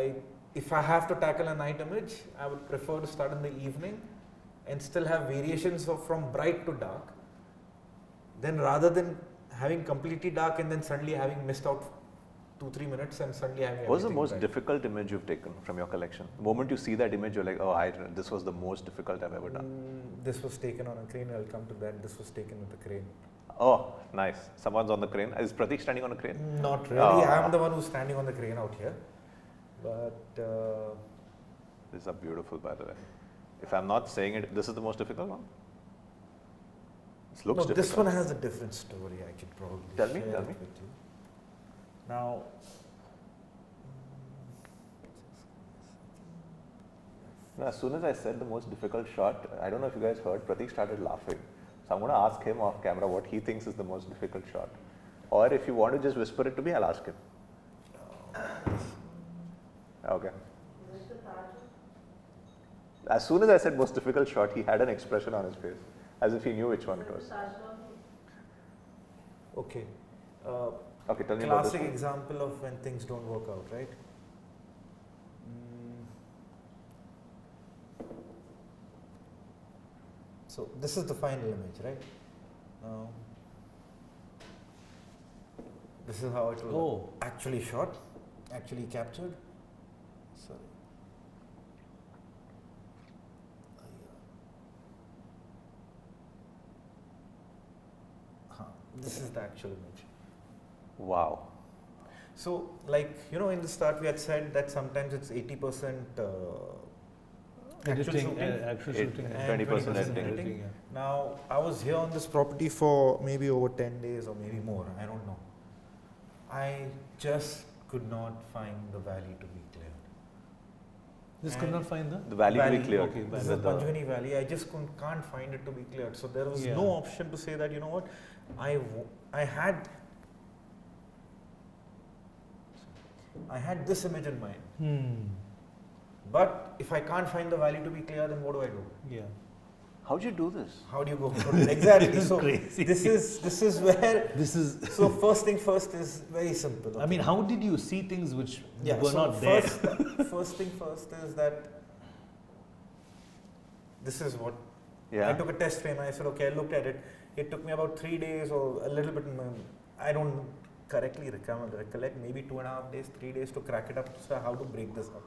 if I have to tackle a night image, I would prefer to start in the evening and still have variations from bright to dark. Then rather than having completely dark and then suddenly having missed out 2-3 minutes and suddenly having. What was the most bright. difficult image you've taken from your collection? The moment you see that image, you're like, this was the most difficult I've ever done. This was taken on a crane. I'll come to that. This was taken with a crane. Oh, nice. Someone's on the crane. Is Pratik standing on a crane? Not really. I'm the one who's standing on the crane out here. But These are beautiful, by the way. If I'm not saying it, this is the most difficult one? This looks difficult. This one has a different story. I could probably Tell me. share it with you. Now, As soon as I said the most difficult shot, I don't know if you guys heard, Pratik started laughing. So I'm going to ask him off camera what he thinks is the most difficult shot. Or if you want to just whisper it to me, I'll ask him. Okay. As soon as I said most difficult shot, he had an expression on his face, as if he knew which one it was. okay. Okay, tell me about this Classic one. example of when things don't work out, right? So this is the final image, right? Now, this is how it was actually shot, actually captured. Sorry. This is the actual image. Wow. So, in the start we had said that sometimes it's 80% actual shooting Actual shooting. and 20% 20% editing. Yeah. Now, I was here on this property for maybe over 10 days or maybe more, I don't know. I just could not find the valley to be cleared. This could not find The valley to be cleared. Okay, This is the Panchgani Valley. I just can't find it to be cleared. So there was no option to say that, you know what, I had this image in mind. But if I can't find the valley to be clear, then what do I do? Yeah. How'd you do this? How do you go about it? Exactly. So crazy. this is where. This is. So first thing first is very simple. I mean, how did you see things which were so not there? First thing first is that this is what. Yeah. I took a test frame and I said, okay, I looked at it. It took me about 3 days or a little bit. I don't correctly recollect, maybe 2.5 days, 3 days to crack it up. So how to break this up.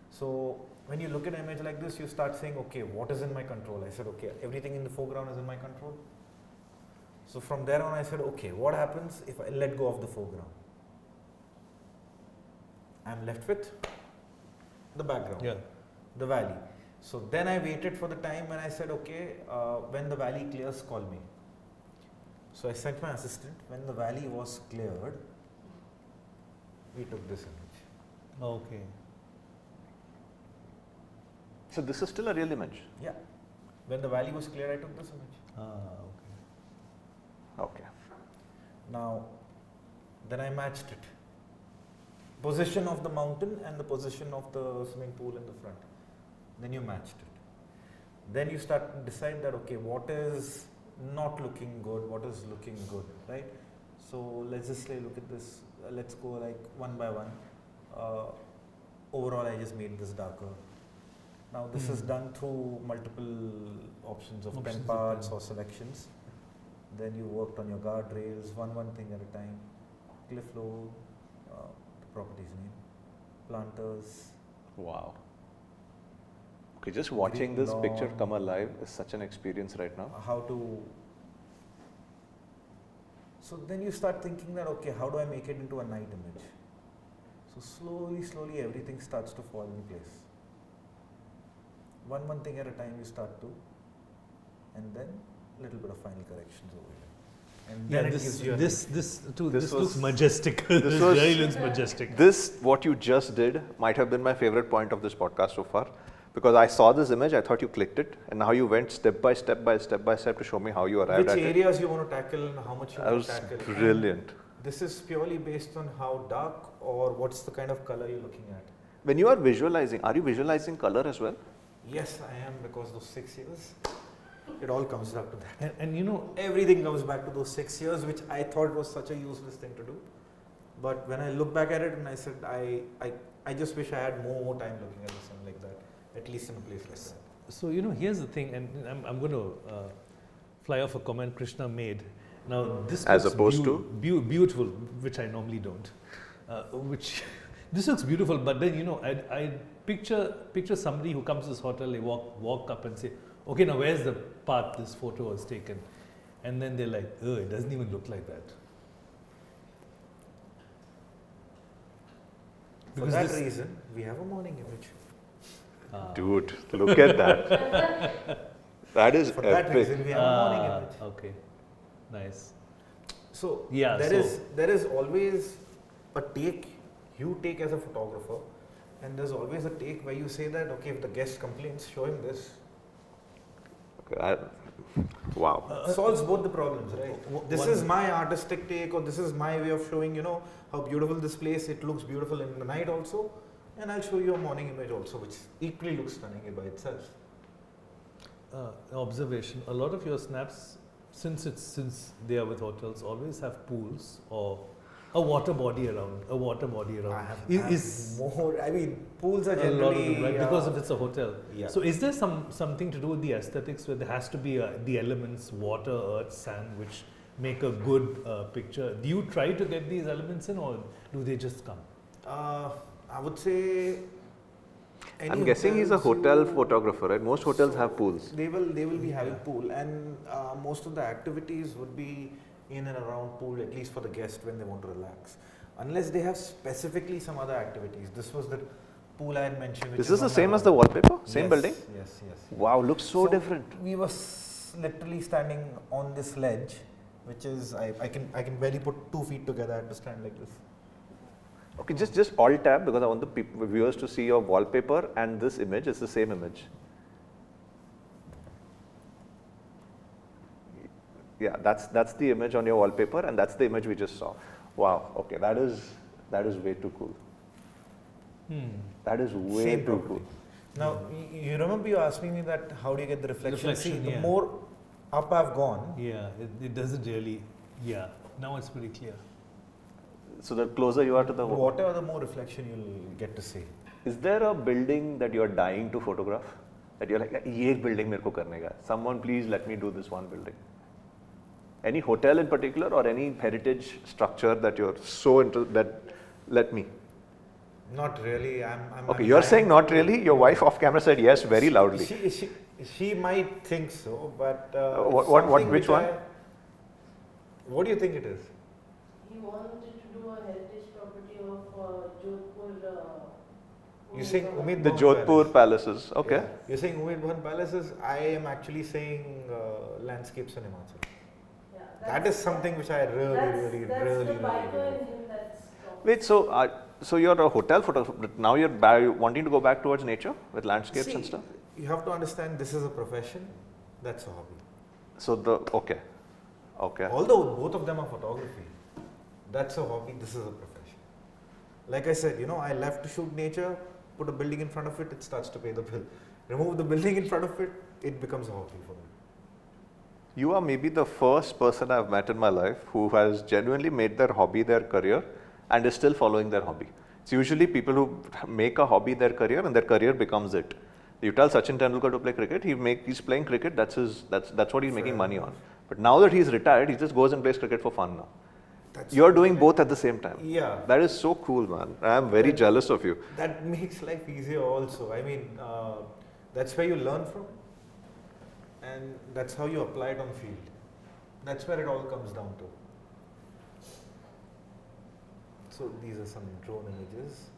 So when you look at an image like this, you start saying, okay, what is in my control? I said, okay, everything in the foreground is in my control. So from there on, I said, okay, what happens if I let go of the foreground? I'm left with the background, the valley. So then I waited for the time when I said, okay, when the valley clears, call me. So I sent my assistant. When the valley was cleared, we took this image. Okay. So this is still a real image? Yeah. When the valley was clear, I took this image. Okay. Okay. Now, then I matched it. Position of the mountain and the position of the swimming pool in the front. Then you matched it. Then you start to decide that, okay, what is not looking good, what is looking good, right? So let's just say, look at this, let's go like one by one. Overall, I just made this darker. Now this is done through multiple options of pen parts or selections. Then you worked on your guardrails, one thing at a time. Cliff flow, the property's name, planters. Wow. Okay, just watching this picture come alive is such an experience right now. How to. So then you start thinking that, okay, how do I make it into a night image? So slowly everything starts to fall in place. One thing at a time you start to, and then little bit of final corrections over here. And then this looks majestic. This really looks majestic. This, what you just did, might have been my favorite point of this podcast so far. Because I saw this image, I thought you clicked it, and now you went step by step to show me how you arrived at it. Which areas you want to tackle and how much you want to tackle. That was brilliant. And this is purely based on how dark or what's the kind of color you're looking at. When you are visualizing, are you visualizing color as well? Yes, I am, because those 6 years, it all comes back to that. And you know, everything comes back to those 6 years, which I thought was such a useless thing to do. But when I look back at it, and I said, I just wish I had more time looking at the sun like that, at least in a place like that. So, you know, here's the thing, and I'm going to fly off a comment Krishna made. Now, this as looks opposed to beautiful, which I normally don't. This looks beautiful, but then, you know, I picture somebody who comes to this hotel, they walk up and say, okay, now where's the path this photo was taken? And then they're like, oh, it doesn't even look like that. For that reason, we have a morning image. Dude, look at that. That is For epic. that reason, we have a morning image. Okay, nice. So, yeah, there is always a take you take as a photographer, and there's always a take where you say that, okay, if the guest complains, show him this. Okay, wow. Solves both the problems, right? This is my artistic take, or this is my way of showing, you know, how beautiful this place, it looks beautiful in the night also, and I'll show you a morning image also, which equally looks stunning by itself. Observation, a lot of your snaps, since they are with hotels, always have pools or a water body around. I mean, pools are generally right, because if it's a hotel. Yeah. So is there something to do with the aesthetics where there has to be the elements, water, earth, sand, which make a good picture? Do you try to get these elements in, or do they just come? I would say. I'm guessing he's a hotel photographer, right? Most hotels have pools. They will be having pool, and most of the activities would be in and around pool, at least for the guest when they want to relax. Unless they have specifically some other activities. This was the pool I had mentioned. This is the same as the wallpaper? Same building? Yes. Wow, looks so different. We were literally standing on this ledge, which is, I can barely put 2 feet together. I had to stand like this. Okay, just alt tab, because I want the viewers to see your wallpaper and this image. It's the same image. Yeah, that's the image on your wallpaper, and that's the image we just saw. Wow. Okay, that is way too cool. That is way too cool. Now, you remember you asking me that how do you get the reflection? See, the yeah. more up I've gone. Yeah, it doesn't really. Yeah, now it's pretty clear. So the closer you are to the water, the more reflection you'll get to see. Is there a building that you're dying to photograph? That you're like, ye building mere ko karne ka hai. Someone please let me do this one building. Any hotel in particular, or any heritage structure that you're so into that let me? Not really. Okay, you're saying not really. Your wife off camera said yes very loudly. She might think so, but which one? What do you think it is? He wanted to do a heritage property of Jodhpur. You're saying Umid the Jodhpur palaces. Okay. Yeah. You're saying Umid Bhawan palaces. I am actually saying landscapes in Himachal. That is something which I really that's the biker in him that's Wait, so you're a hotel photographer, but now you're wanting to go back towards nature with landscapes and stuff? You have to understand this is a profession, that's a hobby. So okay. Although both of them are photography, that's a hobby, this is a profession. Like I said, I left to shoot nature, put a building in front of it, it starts to pay the bill. Remove the building in front of it, it becomes a hobby for me. You are maybe the first person I've met in my life who has genuinely made their hobby their career and is still following their hobby. It's usually people who make a hobby their career and their career becomes it. You tell Sachin Tendulkar to play cricket, he's playing cricket, that's what he's making money on. But now that he's retired, he just goes and plays cricket for fun now. You're doing both at the same time. Yeah. That is so cool, man. I'm very jealous of you. That makes life easier also. I mean, that's where you learn from and that's how you apply it on field. That's where it all comes down to. So these are some drone images.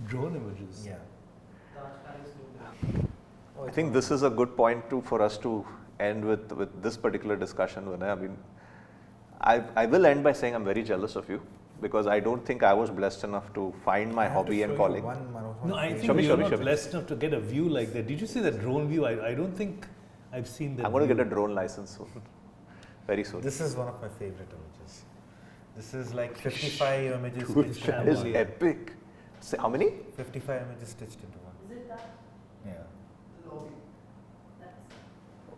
Drone images? Yeah. I think this is a good point for us to end with this particular discussion, Vinay. I mean, I will end by saying I'm very jealous of you because I don't think I was blessed enough to find my hobby and calling. No, I think you're not blessed enough to get a view like that. Did you see that drone view? I don't think I've seen that. I'm going to get a drone license soon. Very soon. This is one of my favorite images. This is like 55 images Dude, stitched that into is one. epic. Say, how many? 55 images stitched into one. Is it that? Yeah.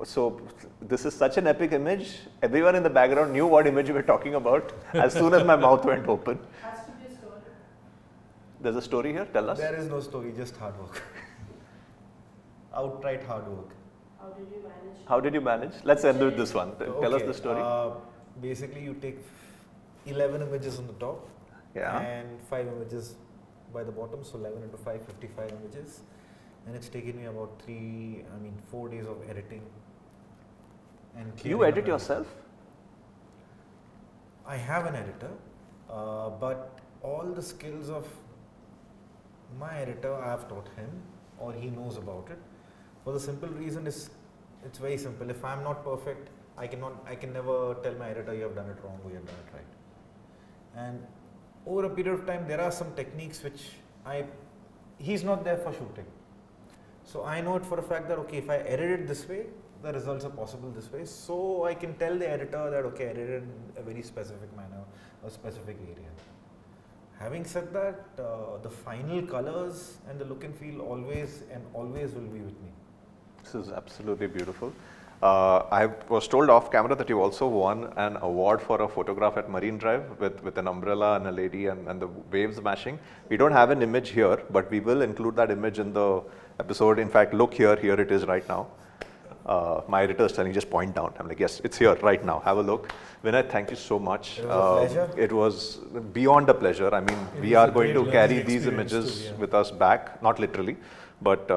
So this is such an epic image. Everyone in the background knew what image we were talking about as soon as my mouth went open. Has to be a story. There's a story here. Tell us. There is no story, just hard work. Outright hard work. How did you manage? Let's end with this one. Tell us the story. Basically, you take 11 images on the top and 5 images by the bottom. So 11 into 5, 55 images. And it's taken me about 4 days of editing. And You edit yourself? I have an editor, but all the skills of my editor I have taught him, or he knows about it. For the simple reason is, it's very simple. If I'm not perfect, I can never tell my editor you have done it wrong or you have done it right. And over a period of time, there are some techniques which he's not there for shooting. So I know it for a fact that okay, if I edit it this way, the results are possible this way. So I can tell the editor that okay, I edit it in a very specific manner, a specific area. Having said that, the final colors and the look and feel always will be with me. This is absolutely beautiful. I was told off camera that you also won an award for a photograph at Marine Drive with an umbrella and a lady and the waves mashing. We don't have an image here, but we will include that image in the episode. In fact, look here it is right now. My editor is telling just point down. I'm like, yes, it's here right now. Have a look. Vinay, thank you so much. It was a pleasure. It was beyond a pleasure. I mean, we are going to carry these images with us back, not literally, but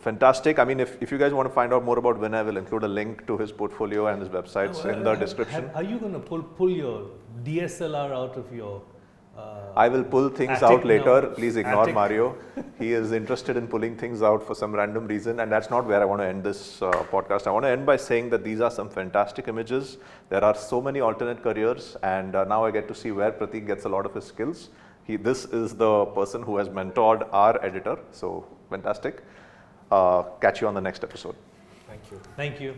fantastic. I mean, if you guys want to find out more about Vinay, we'll include a link to his portfolio and his websites in the description. Are you going to pull your DSLR out of your I will pull things out later. Please ignore Mario. He is interested in pulling things out for some random reason, and that's not where I want to end this podcast. I want to end by saying that these are some fantastic images. There are so many alternate careers, and now I get to see where Pratik gets a lot of his skills. This is the person who has mentored our editor, so fantastic. Catch you on the next episode. Thank you. Thank you.